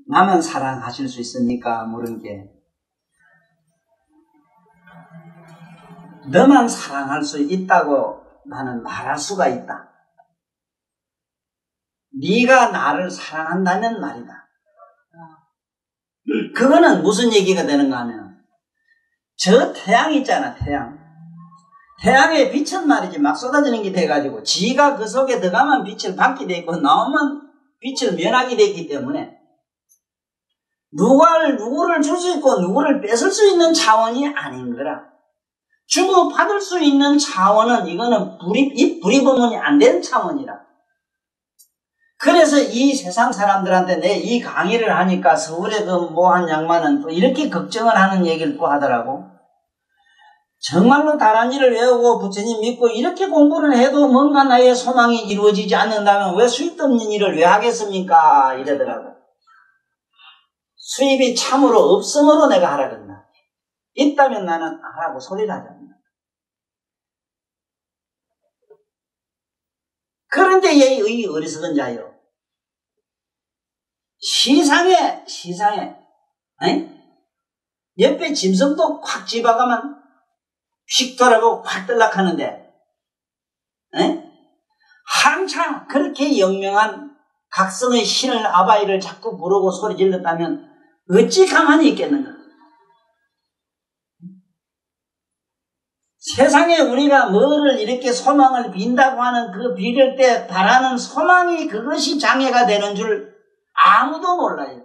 나만 사랑하실 수 있습니까? 물은 게 너만 사랑할 수 있다고 나는 말할 수가 있다. 네가 나를 사랑한다는 말이다. 그거는 무슨 얘기가 되는가 하면 저 태양 있잖아, 태양. 태양의 빛은 말이지 막 쏟아지는 게 돼가지고 지가 그 속에 들어가면 빛을 받게 돼 있고 나오면 빛을 면하게 돼 있기 때문에 누구를 줄 수 있고 누구를 뺏을 수 있는 차원이 아닌 거라. 주고 받을 수 있는 차원은 이거는 불이 범문이 안 되는 차원이라. 그래서 이 세상 사람들한테 내 이 강의를 하니까 서울에 그 뭐한 양반은 또 이렇게 걱정을 하는 얘기를 또 하더라고. 정말로 다른 일을 외우고 부처님 믿고 이렇게 공부를 해도 뭔가 나의 소망이 이루어지지 않는다면 왜 수입도 없는 일을 왜 하겠습니까? 이러더라고. 수입이 참으로 없음으로 내가 하라 그랬나. 있다면 나는 안 하고 소리를 하잖아. 그런데 이 어리석은 자요. 시상에, 옆에 짐승도 콱 집어가면 휙 돌아보고 콱 떨락하는데, 한창 그렇게 영명한 각성의 신을 아바이를 자꾸 부르고 소리 질렀다면 어찌 가만히 있겠는가? 세상에 우리가 뭐를 이렇게 소망을 빈다고 하는 그 빌을 때 바라는 소망이 그것이 장애가 되는 줄 아무도 몰라요.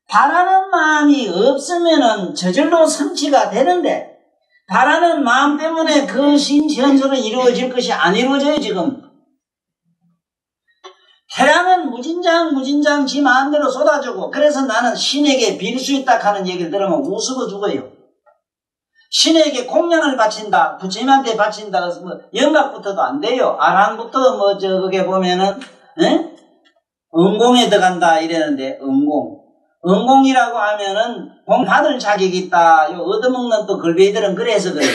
바라는 마음이 없으면은 저절로 성취가 되는데 바라는 마음 때문에 그 현실은 이루어질 것이 안 이루어져요, 지금. 태양은 무진장 지 마음대로 쏟아지고 그래서 나는 신에게 빌 수 있다 하는 얘기를 들으면 우스워 죽어요. 신에게 공양을 바친다, 부처님한테 바친다, 뭐, 영각부터도 안 돼요. 아랑부터 뭐, 그게 보면은, 음공에 들어간다, 이랬는데, 음공이라고 하면은, 공 받을 자격이 있다. 요, 얻어먹는 또 걸베이들은 그래서 그래요.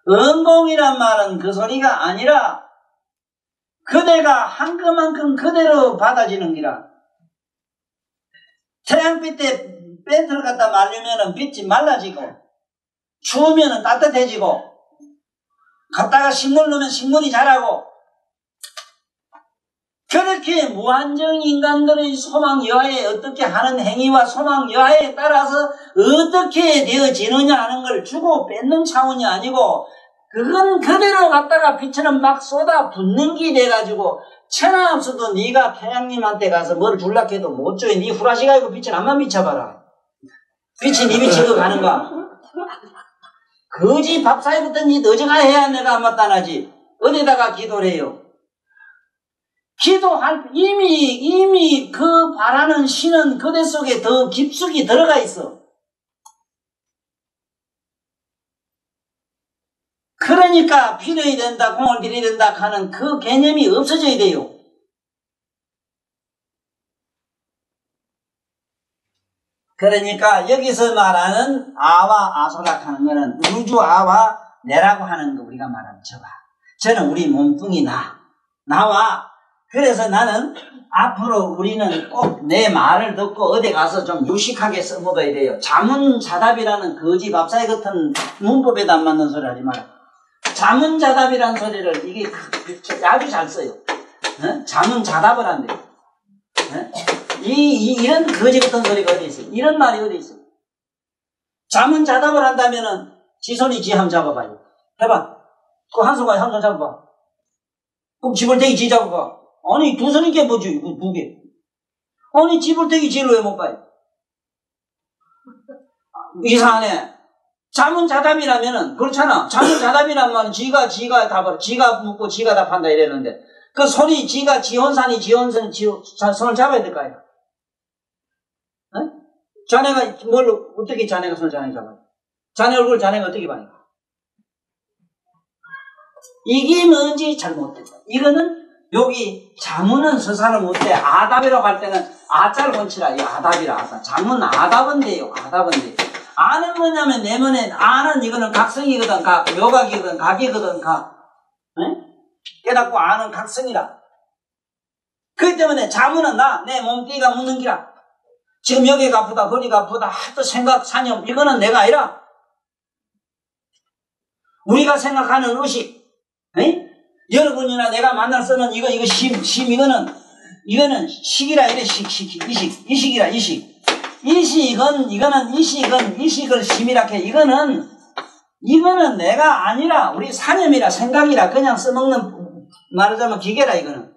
음공이란 말은 그 소리가 아니라, 그대가 한 그만큼 그대로 받아지는 기라. 태양빛에 벤트를 갖다 말리면은 빛이 말라지고, 추우면은 따뜻해지고, 갖다가 식물 넣으면 식물이 자라고, 그렇게 무한정 인간들의 소망 여하에 어떻게 하는 행위와 소망 여하에 따라서 어떻게 되어지느냐 하는 걸 주고 뺏는 차원이 아니고, 그건 그대로 갖다가 빛처럼 막 쏟아 붓는 게 돼가지고, 천하 없어도 네가 태양님한테 가서 뭘 줄라 해도 못 줘요. 네 후라시 가지고 빛을 한번 비춰봐라. 빛이 니 비치고 가는가? 거지 밥사이부터 니 너저가 해야 내가 안 마땅하지. 어디다가 기도를 해요? 기도할, 이미 그 바라는 신은 그대 속에 더 깊숙이 들어가 있어. 그러니까 빌어야 된다, 공을 빌어야 된다 하는 그 개념이 없어져야 돼요. 그러니까 여기서 말하는 아와 아소락 하는 거는 우주 아와 내라고 하는 거 우리가 말하는 저가. 저는 우리 몸뚱이 나와. 그래서 나는 앞으로 우리는 꼭 내 말을 듣고 어디 가서 좀 유식하게 써먹어야 돼요. 자문자답이라는 거지 밥사이 같은 문법에도 안 맞는 소리 하지 마라. 자문자답이라는 소리를 이게 아주 잘 써요. 어? 자문자답을 한대요. 어? 이런 거지 같은 소리가 어디 있어요? 이런 말이 어디 있어요? 자문자답을 한다면은 지손이 지 한번 잡아봐요. 해봐. 그 한 손가락 한 손 잡아봐. 그럼 지불대기 지 잡아봐. 아니 두 손이 게 뭐지? 두 개. 아니 지불대기 지를 왜 못 봐요? 이상하네. 자문자답이라면은 그렇잖아. 자문자답이란 말은 지가 답을 지가 묻고 지가 답한다 이랬는데 그 손이 지가 지혼산이 손을 잡아야 될 거 아니야. 어? 자네가 뭘 어떻게 자네가 손을 잡아요? 자네 얼굴 자네가 어떻게 봐요? 이게 뭔지 잘못됐다. 이거는 여기 자문은 서사를 못해. 아답이라고 할 때는 아자를 건치라. 이 아답이라 아답. 자문 아답은데요. 아답은데. 아는 뭐냐면 내면에 아는 이거는 각성이거든. 묘각이거든. 각이거든. 응? 깨닫고 아는 각성이라. 그렇기 때문에 자문은 내 몸뚱이가 묻는 기라. 지금 여기가 아프다. 허리가 아프다. 또 생각 사념. 이거는 내가 아니라 우리가 생각하는 의식. 응? 여러분이나 내가 만날 쓰는 이거 이거는 식이라 이래 이식이라 이식을 심이라 해. 이거는 내가 아니라 우리 사념이라 생각이라 그냥 써먹는 말하자면 기계라 이거는.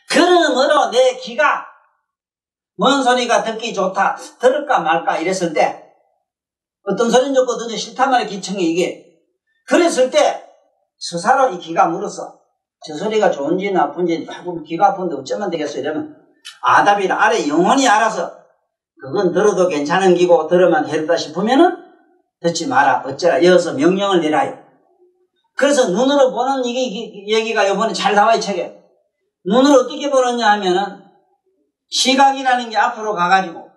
그러므로 내 귀가 뭔 소리가 듣기 좋다 들을까 말까 이랬을 때 어떤 소리는 좋거든요. 싫단 말의 기청이 이게. 그랬을 때 스스로 이 귀가 물었어. 저 소리가 좋은지 나쁜지 귀가 아픈데 어쩌면 되겠어 이러면 아답이라 아래 영원히 알아서 그건 들어도 괜찮은 기고 들으면 되겠다 싶으면은 듣지 마라 어쩌라 이어서 명령을 내라요. 그래서 눈으로 보는 이게 얘기가 이번에 잘 나와 이 책에. 눈으로 어떻게 보느냐 하면은 시각이라는 게 앞으로 가가지고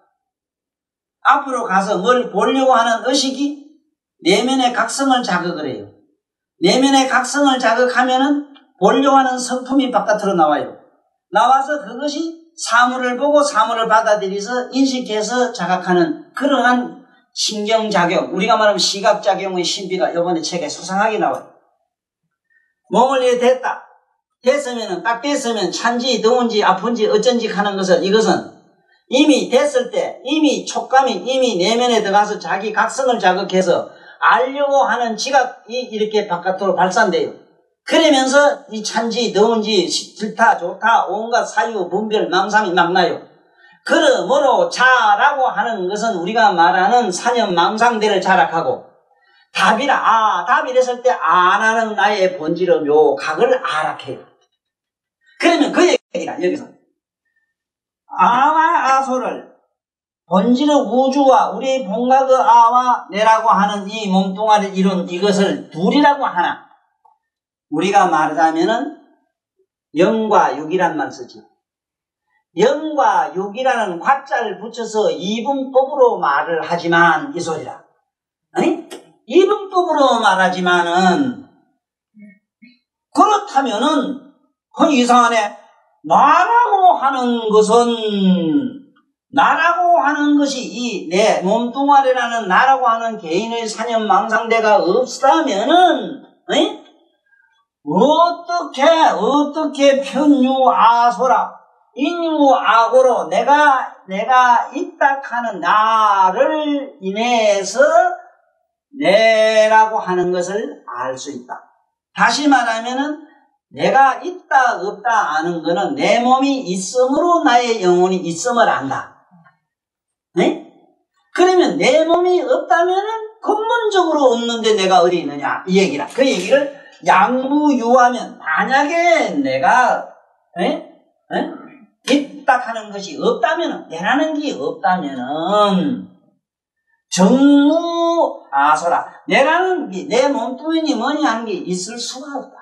앞으로 가서 뭘 보려고 하는 의식이 내면의 각성을 자극을 해요. 내면의 각성을 자극하면은 보려고 하는 성품이 바깥으로 나와요. 나와서 그것이 사물을 보고 사물을 받아들여서 인식해서 자각하는 그러한 신경작용, 우리가 말하면 시각작용의 신비가 이번에 책에 수상하게 나와요. 몸을 이렇게 됐으면은 딱 됐으면 찬지 더운지 아픈지 어쩐지 하는 것은 이것은 이미 됐을 때 이미 촉감이 이미 내면에 들어가서 자기 각성을 자극해서 알려고 하는 지각이 이렇게 바깥으로 발산돼요. 그러면서 이 찬지 더운지 싫다 좋다 온갖 사유 분별 망상이 막 나요. 그러므로 자라고 하는 것은 우리가 말하는 사념 망상들을 자락하고 답이라 답이랬을 때 안하는 나의 본질의 묘각을 아락해요. 그러면 그 얘기라 여기서 아와 아소를 본질의 우주와 우리 본각의 아와 내라고 하는 이 몸뚱아리 이룬 이것을 둘이라고 하나 우리가 말하자면은 영과 육이란 말 쓰지. 영과 육이라는 과자를 붙여서 이분법으로 말을 하지만 이 소리라. 아니? 이분법으로 말하지만은 그렇다면은 이상하네. 나라고 하는 것이 이 내 몸뚱아리라는 나라고 하는 개인의 사념 망상대가 없다면은 어떻게 편유아소라 인유아고로 내가 있다 하는 나를 인해서 내라고 하는 것을 알 수 있다. 다시 말하면은 내가 있다 없다 아는 거는 내 몸이 있음으로 나의 영혼이 있음을 안다. 네? 그러면 내 몸이 없다면은 근본적으로 없는데 내가 어디 있느냐 이 얘기라. 그 얘기를 양무유하면 만약에 내가 있다 하는 것이 없다면은 내라는 게 없다면은 정무아소라 내라는 게 내 몸뚱이니 뭐니 하는 게 있을 수가 없다.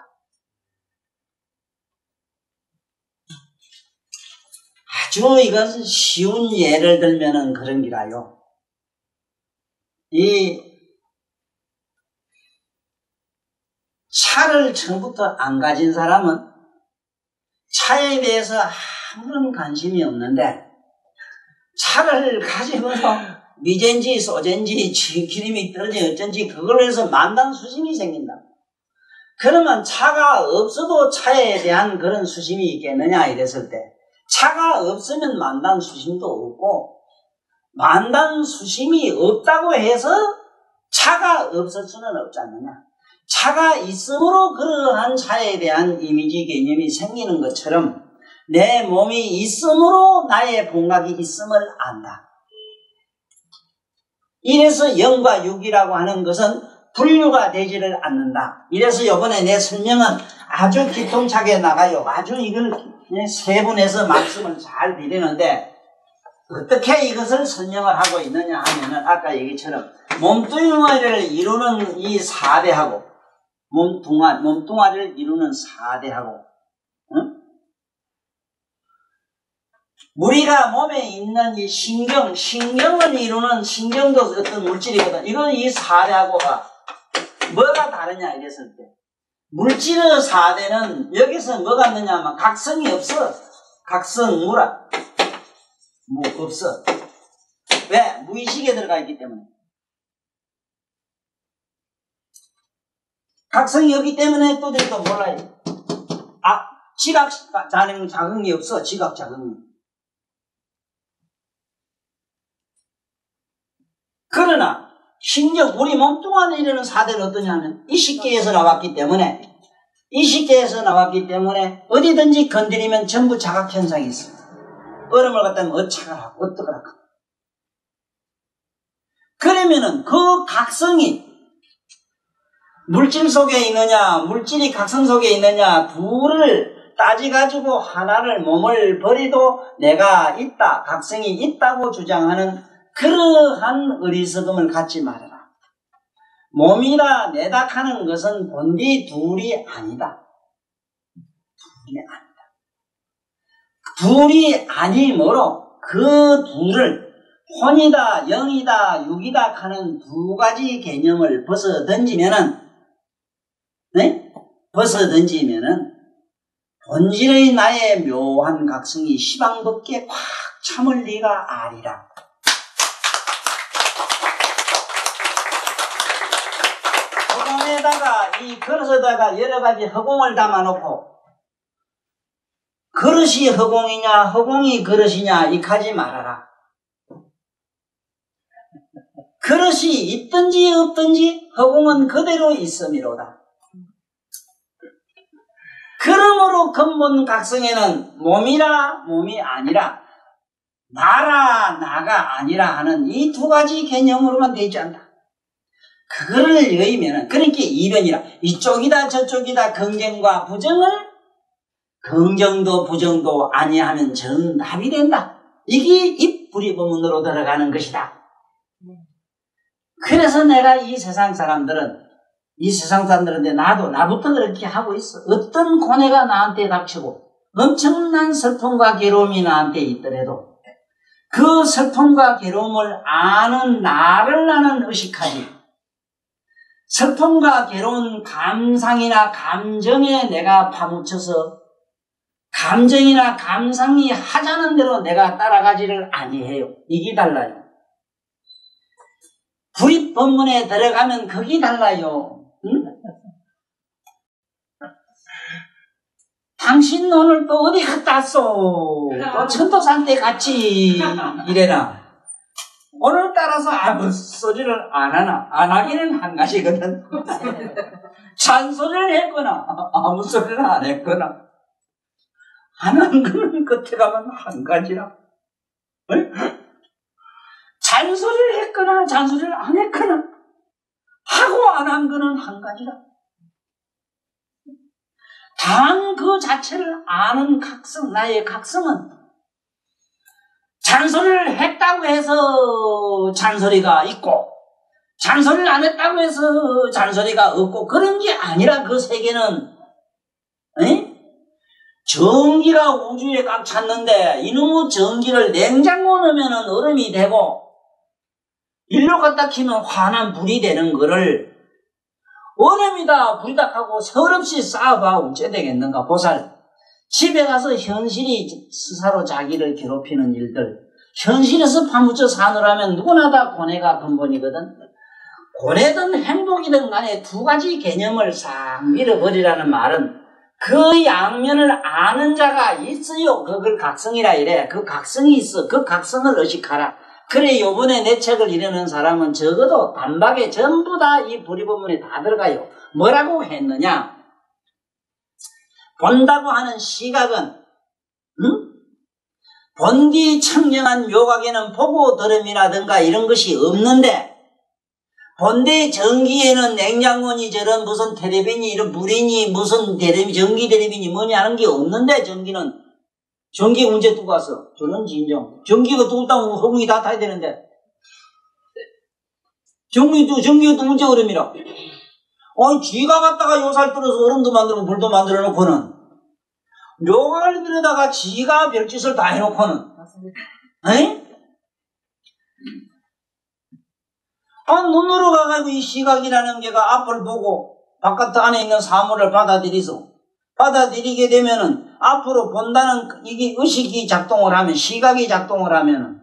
아주 이것은 쉬운 예를 들면은 그런 기라요. 이 차를 처음부터 안 가진 사람은 차에 대해서 아무런 관심이 없는데 차를 가지면서 미젠지 소젠지 기름이 떨어지 어쩐지 그걸로 해서 만단 수심이 생긴다. 그러면 차가 없어도 차에 대한 그런 수심이 있겠느냐 이랬을 때 차가 없으면 만단 수심도 없고 만단 수심이 없다고 해서 차가 없을 수는 없지 않느냐. 차가 있으므로 그러한 차에 대한 이미지 개념이 생기는 것처럼 내 몸이 있으므로 나의 복락이 있음을 안다. 이래서 영과 육이라고 하는 것은 분류가 되지를 않는다. 이래서 이번에 내 설명은 아주 기통차게 나가요. 아주 이걸 세분해서 말씀을 잘 드리는데 어떻게 이것을 설명을 하고 있느냐 하면은 아까 얘기처럼 몸뚱아리를 이루는 이 4대하고 몸뚱아리를 이루는 4대하고 응? 우리가 몸에 있는 이 신경을 이루는 신경도 어떤 물질이거든. 이건 이 4대하고가 뭐가 다르냐 이랬을 때 물질의 4대는 여기서 뭐가 있느냐 하면 각성이 없어. 각성무라 뭐 없어. 왜? 무의식에 들어가 있기 때문에. 각성이 없기 때문에 또 몰라요. 지각 자극이 없어. 지각 자극이. 그러나 신경 우리 몸뚱아리라는 4대는 어떠냐면 이식계에서 나왔기 때문에 어디든지 건드리면 전부 자각 현상이 있어. 얼음을 갖다 놓으면 어착을 하고 어떡을 하고. 그러면은 그 각성이 물질 속에 있느냐 물질이 각성 속에 있느냐 둘을 따지가지고 하나를 몸을 버리도 내가 있다 각성이 있다고 주장하는 그러한 어리석음을 갖지 말아라. 몸이라 내닥하는 것은 본디 둘이 아니다. 둘이 아니므로 그 둘을 혼이다 영이다 육이다 하는 두 가지 개념을 벗어던지면은 본질의 나의 묘한 각성이 시방밖에 꽉 참을 리가 아니라. 허공에다가 이 그릇에다가 여러 가지 허공을 담아놓고 그릇이 허공이냐 허공이 그릇이냐 이까지 말아라. 그릇이 있든지 없든지 허공은 그대로 있음이로다. 그러므로 근본 각성에는 몸이라 몸이 아니라 나라 나가 아니라 하는 이 두 가지 개념으로만 되지 않다. 그거를 여의면은 그러니까 이변이라 이쪽이다 저쪽이다 긍정과 부정을 긍정도 부정도 아니하면 정답이 된다. 이게 입불이법문으로 들어가는 것이다. 그래서 내가 이 세상 사람들한테 나부터 그렇게 하고 있어. 어떤 고뇌가 나한테 닥치고 엄청난 슬픔과 괴로움이 나한테 있더라도 그 슬픔과 괴로움을 아는 나를 나는 의식하지. 슬픔과 괴로운 감상이나 감정에 내가 파묻혀서 감정이나 감상이 하자는 대로 내가 따라가지를 아니해요. 이게 달라요. 불입법문에 들어가면 그게 달라요. 응? 당신 오늘 또 어디 갔다 왔어? 또 천도산 때 갔지? 이래라. 오늘 따라서 아무 소리를 안 하나? 안 하기는 한 가지거든. 잔소리를 했거나 아무 소리를 안 했거나 안 한 거는 끝에 가면 한 가지라. 잔소리를 했거나 잔소리를 안 했거나 하고 안 한 거는 한 가지라. 단 그 자체를 아는 각성, 나의 각성은 잔소리를 했다고 해서 잔소리가 있고 잔소리를 안 했다고 해서 잔소리가 없고 그런 게 아니라 그 세계는 전기가 우주에 꽉 찼는데 이놈의 전기를 냉장고 넣으면 얼음이 되고 일로 갖다 키면 환한 불이 되는 거를 얼음이다 불이다 하고 서럽시 쌓아봐 어째 되겠는가 보살. 집에 가서 현실이 스스로 자기를 괴롭히는 일들, 현실에서 파묻혀 사느라면 누구나 다 고뇌가 근본이거든. 고뇌든 행복이든 간에 두 가지 개념을 싹 밀어버리라는 말은 그 양면을 아는 자가 있어요. 그걸 각성이라 이래. 그 각성이 있어. 그 각성을 의식하라. 그래 요번에 내 책을 이르는 사람은 적어도 단박에 전부 다 이 불의법문에 다 들어가요. 뭐라고 했느냐? 본다고 하는 시각은 본디 청정한 묘각에는 보고 들음이라든가 이런 것이 없는데 본디 전기에는 냉장고니 저런 무슨 테레비니 이런 불이니 무슨 테레비 전기 테레비니 뭐니 하는 게 없는데 전기 언제 두고 왔어? 저는 진정 전기가 두고 있다면 소금이 다 타야 되는데 전기가 또 언제 얼음이라 쥐가 갔다가 요살 들어서 얼음도 만들고 물도 만들어 놓고는 묘각을 들여다가 지가 별짓을 다 해놓고는 에이? 눈으로 가가지고 이 시각이라는 게가 앞을 보고 바깥 안에 있는 사물을 받아들이게 되면은 앞으로 본다는 이게 의식이 작동을 하면 시각이 작동을 하면은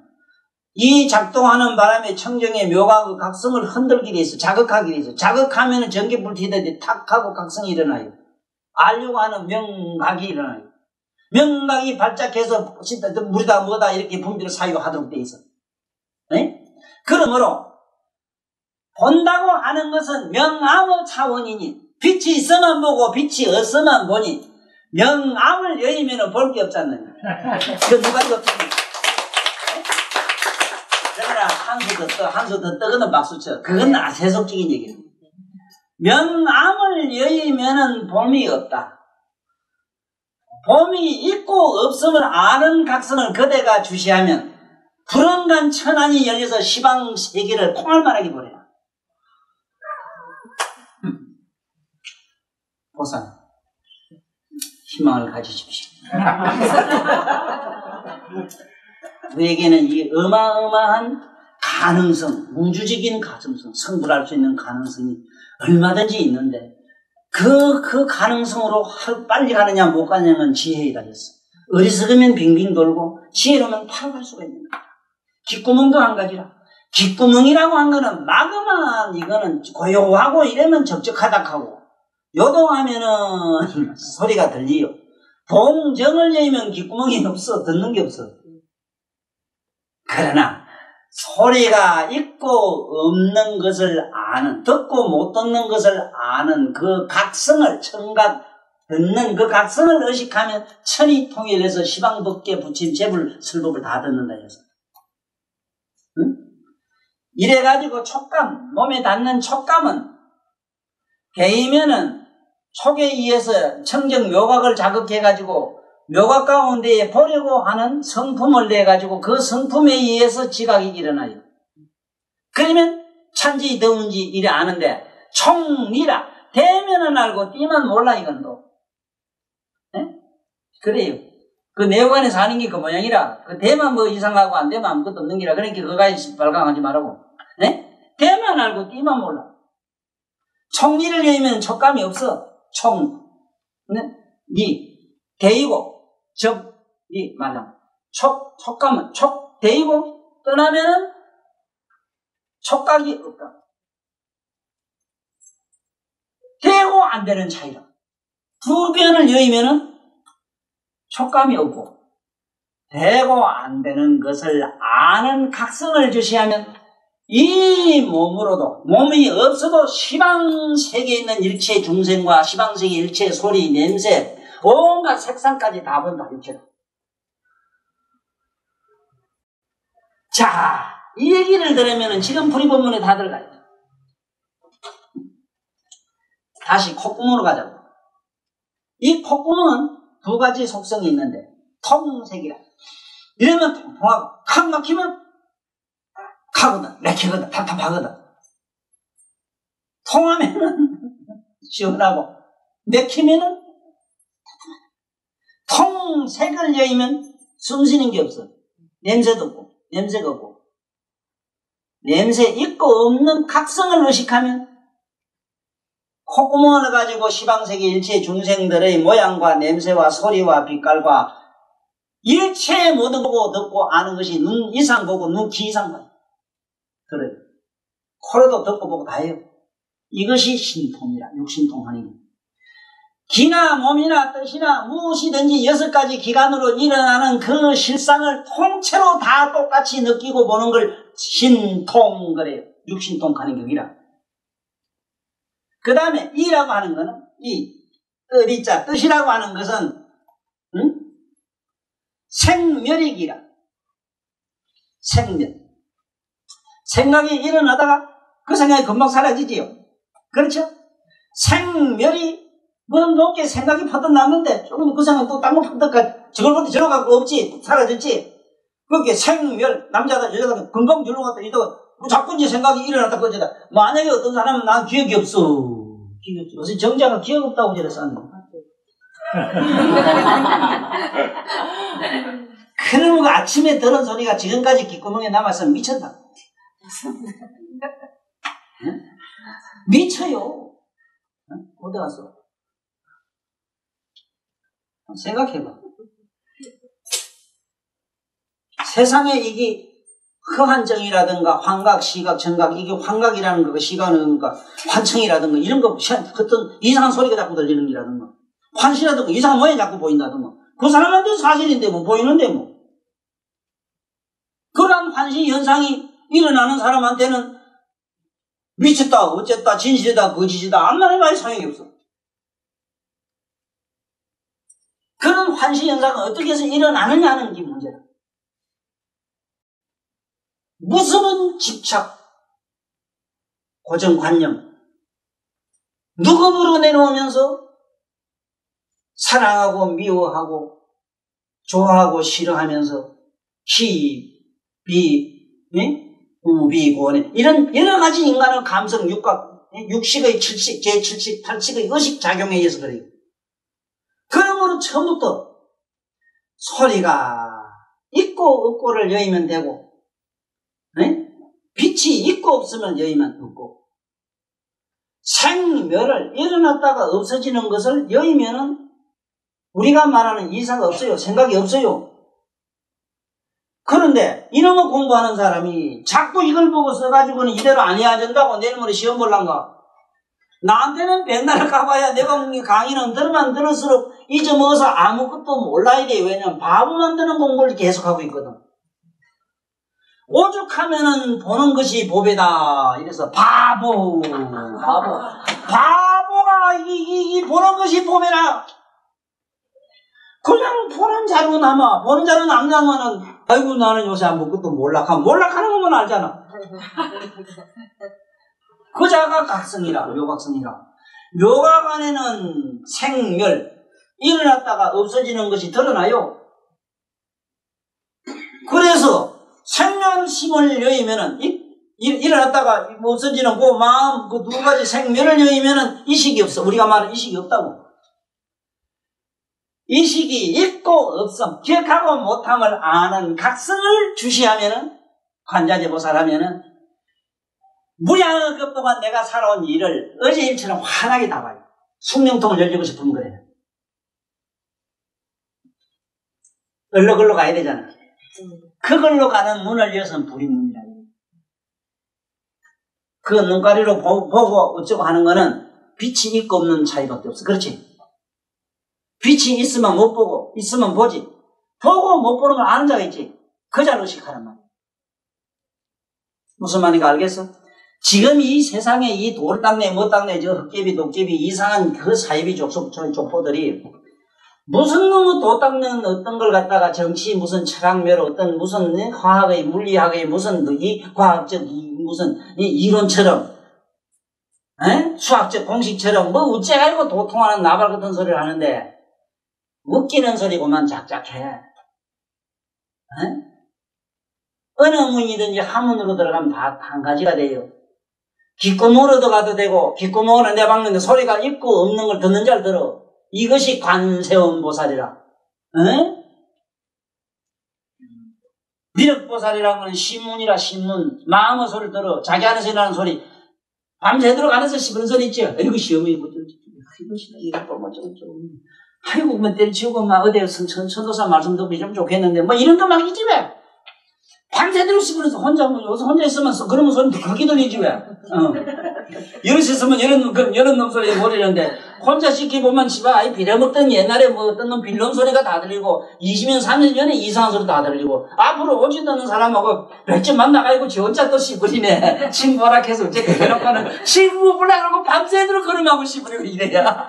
이 작동하는 바람에 청정의 묘각의 각성을 흔들게 돼 있어. 자극하게 돼 있어. 자극하면은 전기불 튀듯이 탁 하고 각성이 일어나요. 알려고 하는 명각이 일어나요. 명각이 발작해서 물이다 뭐다 이렇게 분비를 사유하도록 돼 있어. 네? 그러므로 본다고 하는 것은 명암의 차원이니 빛이 있으면 보고 빛이 없으면 보니 명암을 열리면 볼 게 없잖아요. 그 누가 이거 없잖아요. 그러나 한수 더 떠거는 박수쳐. 그건 세속적인 얘기입니다. 명암을 열리면은 봄이 없다. 봄이 있고 없음을 아는 각성을 그대가 주시하면 불언간 천안이 열려서 시방 세계를 통할 만하게 보내라. 보살, 희망을 가지십시오. 우리에게는 이 어마어마한 가능성, 우주적인 가능성, 성불할 수 있는 가능성이 얼마든지 있는데 그 가능성으로 빨리 가느냐 못 가느냐는 지혜이다 했어. 어리석으면 빙빙 돌고 지혜로면 바로 갈 수가 있는 거야. 귓구멍도 한 가지라. 귓구멍이라고 한 거는 막으면 이거는 고요하고 이러면 적적하다 하고 요동하면은 소리가 들리요. 동정을 내면 귓구멍이 없어. 듣는 게 없어. 그러나 소리가 있고 없는 것을 아는, 듣고 못 듣는 것을 아는 그 각성을, 청각, 듣는 그 각성을 의식하면 천이 통일해서 시방법계 부침 재불 설법을 다 듣는다 해서. 응? 이래가지고 촉감, 몸에 닿는 촉감은 개이면은 촉에 의해서 청정 묘각을 자극해가지고 묘각 가운데에 보려고 하는 성품을 내가지고 그 성품에 의해서 지각이 일어나요. 그러면 찬지 더운지 이래 아는데 총리라 대면은 알고 띠만 몰라 이건 또. 네? 그래요. 그 내관에 사는 게 그 모양이라 그 대만 뭐 이상하고 안 되면 아무것도 없는 기라. 그러니까 그거까지 발광하지 말라고. 네? 대만 알고 띠만 몰라. 총리를 내면 촉감이 없어. 네? 대이고 이 말하면 촉감은 대이고 떠나면은 촉각이 없다. 되고 안 되는 차이다. 두 변을 여의면은 촉감이 없고 되고 안 되는 것을 아는 각성을 주시하면 이 몸으로도 몸이 없어도 시방세계에 있는 일체 중생과 시방세계 일체 소리, 냄새 온갖 색상까지 다 본다 일체로. 자, 이 얘기를 들으면 지금 불의법문에 다 들어가요. 다시 콧구멍으로 가자고. 이 콧구멍은 두 가지 속성이 있는데 통색이라. 이러면 통하고 칵 막히면 가거든, 맥히거든, 답답하거든. 통하면은 시원하고 맥히면은 통색을 여이면 숨 쉬는 게 없어. 냄새도 없고 냄새가 없고 냄새 있고 없는 각성을 의식하면 콧구멍을 가지고 시방세계 일체 중생들의 모양과 냄새와 소리와 빛깔과 일체의 모든 보고 듣고 아는 것이 눈 이상 보고 눈 귀 이상 봐요. 그래요. 코로도 듣고 보고 다 해요. 이것이 신통이라, 육신통하는 게. 기나 몸이나 뜻이나 무엇이든지 6가지 기관으로 일어나는 그 실상을 통째로 다 똑같이 느끼고 보는 걸 신통 그래요. 육신통하는 경이라. 그 다음에 이라고 하는 것은 뜻이자 뜻이라고 하는 것은 생멸이기라. 생멸. 생각이 일어나다가 그 생각이 금방 사라지지요. 그렇죠? 생멸이 뭐 높게 생각이 퍼뜩 났는데 조금 그 생각 또 딴 거 퍼뜩 저걸 보다 저러 갖고 없지 사라졌지. 그렇게 생멸 남자다 여자다 금방 저러 갔다 이러다가 자꾸 이제 생각이 일어났다 그러다 만약에 어떤 사람은 난 기억이 없어. 기억이 없어. 요새 정자가 기억 없다고 저랬었네. 그놈 아침에 들은 소리가 지금까지 귓구멍에 남았으면 미쳤다. 응? 미쳐요. 응? 어디 갔어? 생각해봐. 세상에 이게 허한정이라든가 환각, 시각, 청각, 이게 환각이라는 거, 시각은 거, 환청이라든가 이런 거, 어떤 이상한 소리가 자꾸 들리는 거라든가, 환시라든가 이상한 모양이 자꾸 보인다든가, 그 사람한테는 사실인데 뭐 보이는데 뭐. 그러한 환시 현상이 일어나는 사람한테는 미쳤다, 어쨌다, 진실이다, 거짓이다, 아무나 해봐야 소용이 없어. 그런 환시 현상은 어떻게 해서 일어나느냐는 게 문제다. 무슨 집착, 고정관념, 누구부로 내려오면서 사랑하고 미워하고 좋아하고 싫어하면서 희, 비, 우비, 고원 이런 여러 가지 인간의 감성, 육각, 육식의 칠식, 제7식, 8식의 의식작용에 의해서 그래요. 그러므로 처음부터 소리가 있고 없고를 여의면 되고 빛이 있고 없으면 여의면 없고 생멸을 일어났다가 없어지는 것을 여의면은 우리가 말하는 이사가 없어요. 생각이 없어요. 그런데 이놈을 공부하는 사람이 자꾸 이걸 보고 써가지고는 이대로 안 해야된다고 내일모레 시험 볼란가. 나한테는 맨날 가봐야 내가 강의는 들으면 들을수록 잊어먹어서 아무것도 몰라야 돼. 왜냐면 바보 만드는 공부를 계속하고 있거든. 오죽하면은 보는 것이 보배다. 이래서 바보가 이 보는 것이 보배라. 그냥 보는 자로 남아. 보는 자로 남자면은 아이고 나는 요새 아무것도 몰락하면 몰락하는 것만 알잖아. 그 자가 각성이라, 묘각성이라. 묘각 안에는 생멸, 일어났다가 없어지는 것이 드러나요. 그래서 생멸심을 여의면은, 일어났다가 없어지는 그 마음, 그 두 가지 생멸을 여의면은 이식이 없어. 우리가 말하는 이식이 없다고. 이식이 있고 없음, 기억하고 못함을 아는 각성을 주시하면은, 관자재보살하면은, 무량급 동안 내가 살아온 일을 어제 일처럼 환하게 다 봐요. 숙명통을 열리고 싶은 거예요. 얼른 가야 되잖아. 그걸로 가는 문을 여서는 불이 문이라. 그 눈가리로 보고 어쩌고 하는 거는 빛이 있고 없는 차이밖에 없어. 그렇지? 빛이 있으면 못 보고, 있으면 보지. 보고 못 보는 걸 아는 자가 있지. 그 자를 의식하란 말이야. 무슨 말인가 알겠어? 지금 이 세상에 이 돌당내, 못당내, 저 흑개비, 도깨비, 이상한 그 사이비 족보들이 무슨 놈의 도닦는 어떤 걸 갖다가 정치, 무슨 철학멸, 어떤 무슨 화학의, 물리학의 무슨 이 과학적 무슨 이 이론처럼, 수학적 공식처럼 뭐 어째 알고 도통하는 나발 같은 소리를 하는데 웃기는 소리고만 작작해. 어느 문이든지 한문으로 들어가면 다 한 가지가 돼요. 귓구멍으로 들어가도 되고 귓구멍으로 내박는데 소리가 있고 없는 걸 듣는 줄 들어. 이것이 관세음보살이라. 미륵보살이라는 건 신문이라 신문. 마음의 소리를 들어. 자기 안에서 일어나는 소리. 밤새도록 안에서 씹은 소리 있죠. 이거 시험이 뭐 이거 뭐 어쩌고 아이고 뭐 때려치우고 막 어디 천도사 말씀 듣고 이러면 좋겠는데 뭐 이런 거 막 이 집에 밤새도록 씹으면서 혼자 뭐 여기서 혼자 있으면 그러면 소리 더 크게 들리지 왜? 여럿이 있으면 여럿 놈 소리 모르는데 혼자 시키보면 집에 아이 빌어먹던 옛날에 뭐 어떤 놈 빌런 소리가 다 들리고 20년 30년에 이상한 소리 다 들리고 앞으로 오지 않는 사람하고 몇점 만나가지고 지 혼자 또 씹으리네. 친구라 해서 어쨌든 해놓고는 씹으려고 그러고 밤새도록 걸음하고 씹으려고 이래야.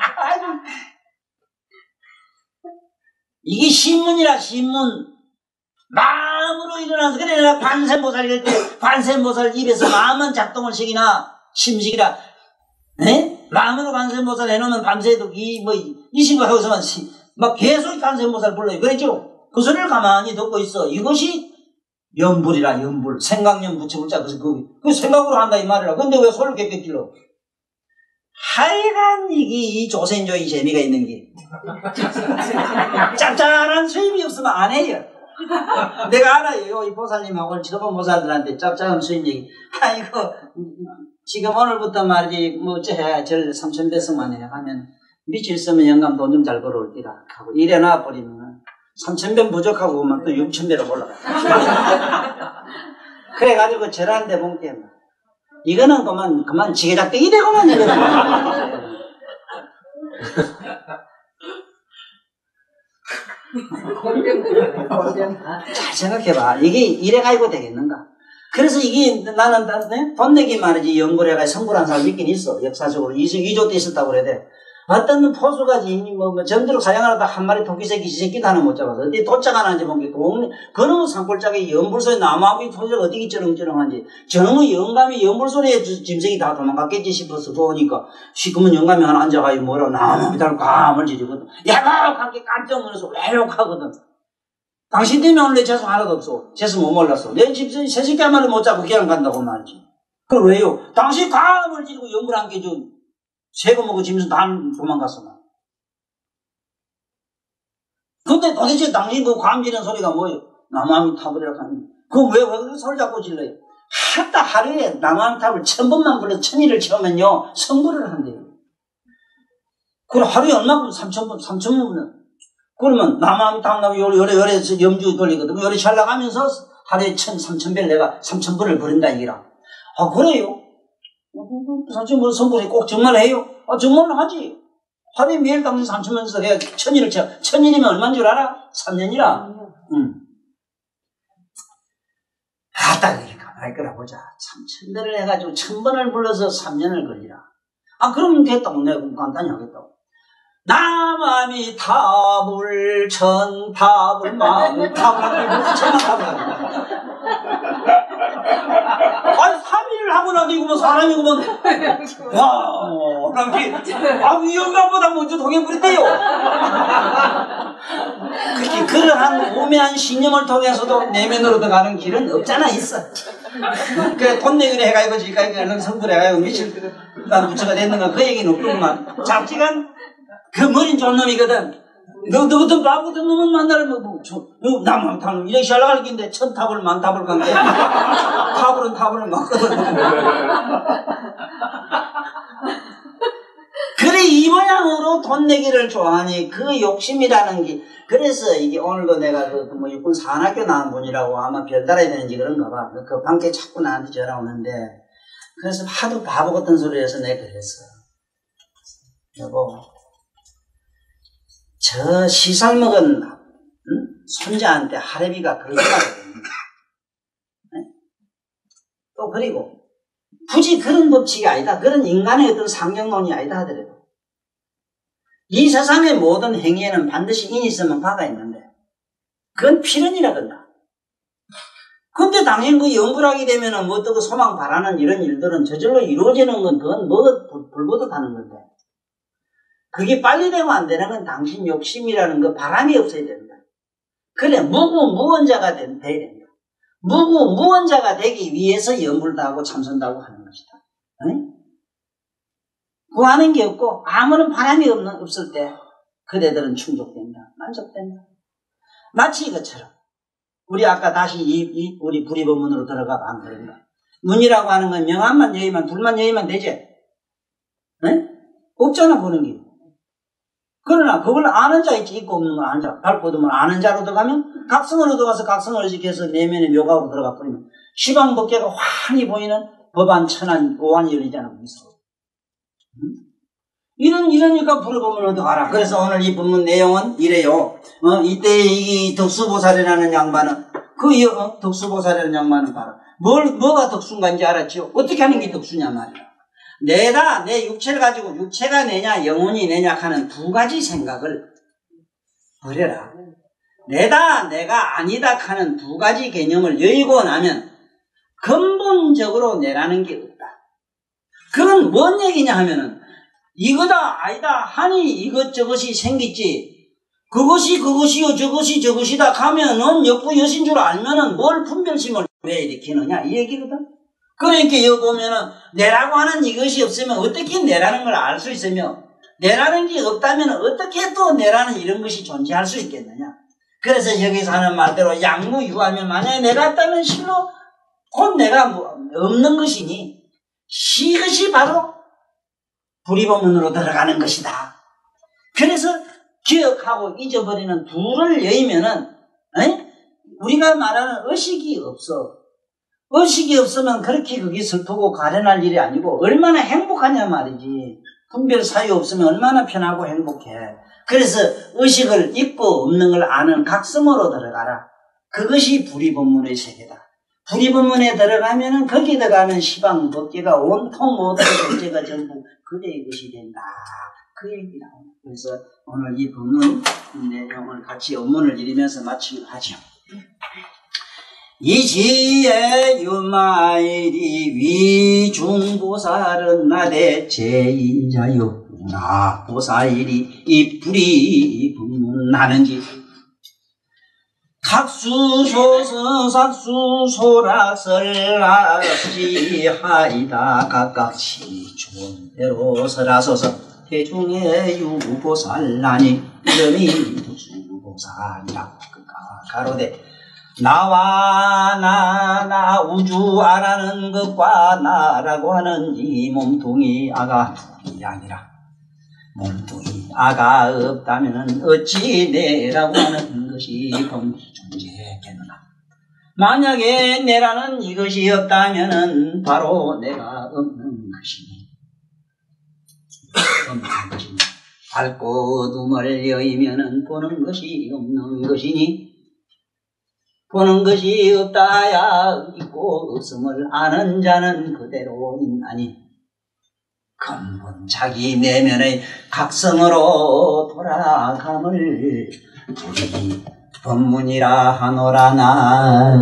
이게 신문이라 신문. 마음으로 일어나서 그래 내가 관세음보살 이럴 때 관세음보살 입에서 마음은 작동을 시키나 심식이라 에? 마음으로 관세음보살 해놓으면 밤새도 이 친구 하고서만 막 계속 관세음보살 불러요. 그랬죠? 그 소리를 가만히 듣고 있어. 이것이 연불이라 연불. 생각년 부처불자 그 생각으로 한다 이 말이라. 근데 왜 소리를 깨끗 질러? 하여간 이 조선조의 재미가 있는 게 짭짤한 수입이 없으면 안 해요. 내가 알아요. 이 보살님하고 저번 보살들한테 짭짤한 수입 얘기. 아이고 지금 오늘부터 말이지 뭐 어째 절 3,000배석만 해 하면 미칠 쓰면 영감 돈 좀 잘 벌어올기라 하고 이래놔 버리면 3,000배 부족하고 오면 또 6,000배로 올라가. 그래가지고 절한데 본게 이거는 그만 지게작대기 되고만 이거는. 잘 생각해봐. 이게 이래가지고 되겠는가? 그래서 이게 나는 돈 내기 말이지 연구래가 성불한 사람 있긴 있어. 역사적으로 이조 때 있었다고 그래야 돼. 어떤 포수가지 전대로 사냥하려다 한 마리 토끼새끼 지새끼도 하나 못 잡아서 어디 도착 안 하는지 보면 그놈의 산골짜기 연불소에 나무하고 토지가 어떻게 쩌렁쩌렁한지 저놈의 영감이 연불소리에 짐승이 다 도망갔겠지 싶어서 보니까 시커먼 영감이 하나 앉아가지고 뭐라고 나무 밑을 감을 지르거든. 야박하게 깜짝 놀라서 외욕하거든. 당신 때문에 오늘 내 재수 하나도 없어. 재수 못 몰랐어. 내 집에 새 새끼 한 마리 못 잡고 그냥 간다고 말이지. 그걸 왜요? 당신 감을 지르고 연불 한 개 좀 새거 먹고 짐승 다 도망갔어. 근데 도대체 당신 그 감 지르는 소리가 뭐예요? 나무함이 탑을 이렇게 하는 왜 그 소리 자꾸 질러요? 하루에 나무함 탑을 1000번만 불러서 1000일을 채우면요 성불을 한대요. 그럼 하루에 얼마큼 3,000번 그러면 나무함 탑 나면 요래 염주 돌리거든. 요래 잘 나가면서 하루에 3,000배를 내가 3,000번을 버린다 이기라. 아 그래요? 사실 뭐 성불이 꼭 정말 해요? 정말 하지. 하루에 매일 당신 3,000번씩 해야 1000일을 채워. 1000일이면 얼마인 줄 알아? 3년이라. 아따, 가만히 있거라 보자. 참, 1000배를 해가지고 1000번을 불러서 3년을 걸리라. 그러면 됐다고. 내가 간단히 하겠다고. 나마미 탑을, 천탑을, 만탑을, 천탑을 하겠다. 3일을 하고 나도 이거 뭐 사람이고 뭐, 이 영감보다 먼저 동해버렸대요. 그렇게 그러한 오묘한 신념을 통해서도 내면으로 들어가는 길은 없잖아, 있어. 그래, 돈 내기로 해가지고 지금까지 얼른 성불해가지고 며칠 부처가 됐는가 그 얘기는 없구만. 잡지간 그 머린 좋은 놈이거든. 너 같은 바보 같은 놈은 만나면 나무탑을 이렇게 잘 나갈 긴데 1000탑을 만탑을 간게 탑을 막거든. 그래 이 모양으로 돈 내기를 좋아하니 그 욕심이라는 게 그래서 이게 오늘도 내가 뭐 육군 산학교 나온 분이라고 아마 별달아야 되는지 그런가 봐. 그 방께 자꾸 나한테 전화 오는데 그래서 하도 바보 같은 소리 해서 내가 그랬어. 여보 저 시살 먹은 손자한테 할애비가 그런 말이거든요. 또 그리고 굳이 그런 법칙이 아니다. 그런 인간의 어떤 상경론이 아니다 하더라도 이 세상의 모든 행위에는 반드시 인이 있으면 바가 있는데 그건 필연이라 건다. 근데 당신 그 연구를 하게 되면은 뭐 또 그 소망 바라는 이런 일들은 저절로 이루어지는 건 그건 뭐 불보듯하는 건데 그게 빨리 되면 안 되는 건 당신 욕심이라는 거 바람이 없어야 된다. 그래 무구무원자가 돼야 된다. 무구무원자가 되기 위해서 연불도 하고 참선도 하고 하는 것이다. 응? 구하는 게 없고 아무런 바람이 없을 때 그대들은 충족된다. 만족된다. 마치 이것처럼 우리 아까 다시 우리 불의법문으로 들어가면 안 그런다. 문이라고 하는 건 명함만 여의만 둘만 여의만 되지. 네? 없잖아 보는 게. 그러나 그걸 아는 자 있지. 있고 없는 거 아는 자. 발포두면 아는 자로 들어가면 각성으로 들어가서 각성을 의식해서 내면의 묘각으로 들어가 버리면 시방법계가 환히 보이는 법안 천안 오한이 열리잖아. 이러니까 불의법문을 어떡하라. 그래서 오늘 이 법문 내용은 이래요. 이때 이 덕수보살이라는 양반은 덕수보살이라는 양반은 봐라. 뭐가 덕수인가인지 알았죠? 어떻게 하는 게 덕수냐 말이야. 내 육체를 가지고 육체가 내냐 영혼이 내냐 하는 두 가지 생각을 버려라. 내가 아니다 하는 두 가지 개념을 열고 나면 근본적으로 내라는 게 없다. 그건 뭔 얘기냐 하면은 이거다 아니다 하니 이것저것이 생겼지. 그것이 그것이요 저것이 저것이다 가면은 역부 여신 줄 알면은 뭘 분별심을 왜 일으키느냐 이 얘기거든. 그러니까 여기 보면은 내라고 하는 이것이 없으면 어떻게 내라는 걸 알 수 있으며 내라는 게 없다면 어떻게 또 내라는 이런 것이 존재할 수 있겠느냐. 그래서 여기서 하는 말대로 양무유하면 만약에 내가 있다면 실로 곧 내가 없는 것이니 이것이 바로 불의법문으로 들어가는 것이다. 그래서 기억하고 잊어버리는 둘을 여의면은 우리가 말하는 의식이 없어. 의식이 없으면 그렇게 그게 슬프고 가련할 일이 아니고 얼마나 행복하냐 말이지. 분별 사유 없으면 얼마나 편하고 행복해. 그래서 의식을 잊고 없는 걸 아는 각성으로 들어가라. 그것이 불의법문의 세계다. 불의법문에 들어가면은 거기에 들어가는 시방법계가 온통 모든 존재가 전부 그대의 것이 된다. 그 얘기다. 그래서 오늘 이 법문 내용을 같이 업문을 읽으면서 마치기로 하죠. 이지에 유마일이 위중보살은 나대 제인자였구나. 보살이 이 불이 분문하는지 각수소서 삭수소락설락지하이다. 각각시 좋은 대로 설하소서. 대중의 유보살나니 이름이 두수보살이라. 가로되 나와 나 우주 아라는 것과 나라고 하는 이 몸뚱이 아가 둘이 아니라 몸뚱이 아가 없다면 어찌 내라고 하는 것이 존재했겠느냐. 만약에 내라는 이것이 없다면 바로 내가 없는 것이니 밝고 두물 여이면은 보는 것이 없는 것이니 보는 것이 없다야 있고 없음을 아는 자는 그대로 있나니 근본 자기 내면의 각성으로 돌아감을 우리 법문이라 하노라나.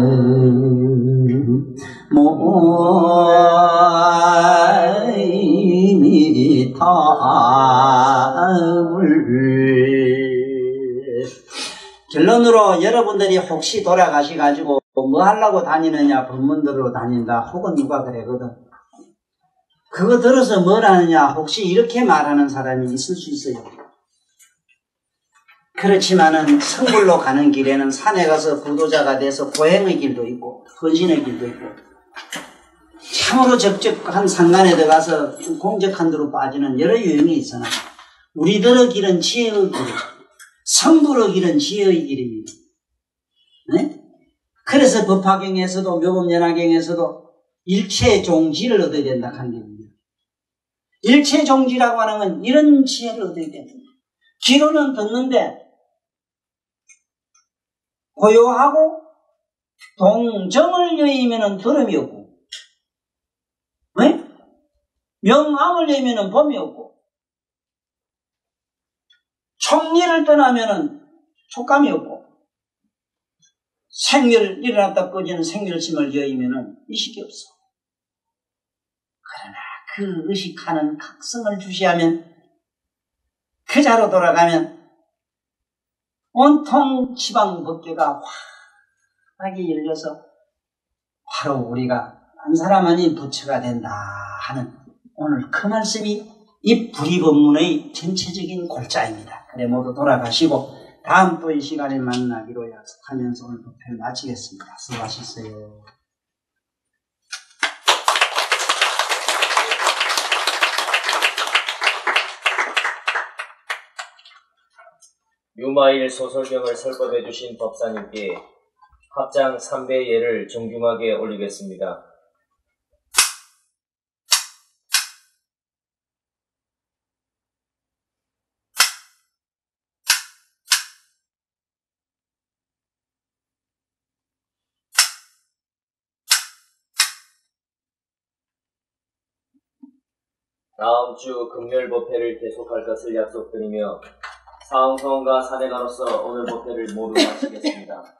결론으로 여러분들이 혹시 돌아가셔가지고 뭐 하려고 다니느냐 법문들로 다닌다 혹은 누가 그래거든. 그거 들어서 뭘 하느냐 혹시 이렇게 말하는 사람이 있을 수 있어요. 그렇지만은 성불로 가는 길에는 산에 가서 부도자가 돼서 고행의 길도 있고 헌신의 길도 있고 참으로 적적한 산간에 들어가서 공적한 데로 빠지는 여러 유형이 있으나 우리들의 길은 지혜의 길, 성불의 길은 지혜의 길입니다. 네? 그래서 법화경에서도 묘법연화경에서도 일체종지를 얻어야 된다 하는 겁니다. 일체종지라고 하는 건 이런 지혜를 얻어야 된다. 귀로는 듣는데 고요하고 동정을 여의면은 들음이 없고, 네? 명암을 여의면은 범이 없고, 총리를 떠나면은 촉감이 없고, 생멸을 일어났다 꺼지는 생멸심을 여의면은 의식이 없어. 그러나 그 의식하는 각성을 주시하면 그 자로 돌아가면 온통 지방법계가 환하게 열려서 바로 우리가 한 사람 아닌 부처가 된다 하는 오늘 그 말씀이 이 불의법문의 전체적인 골자입니다. 그래 모두 돌아가시고 다음 또 이 시간에 만나기로 약속하면서 오늘 법회를 마치겠습니다. 수고하셨어요. 유마일 소설경을 설법해 주신 법사님께 합장 3배 예를 정중하게 올리겠습니다. 다음 주 금요일 법회를 계속할 것을 약속드리며 사홍성과 사내가로서 오늘 법회를 모두 마치겠습니다.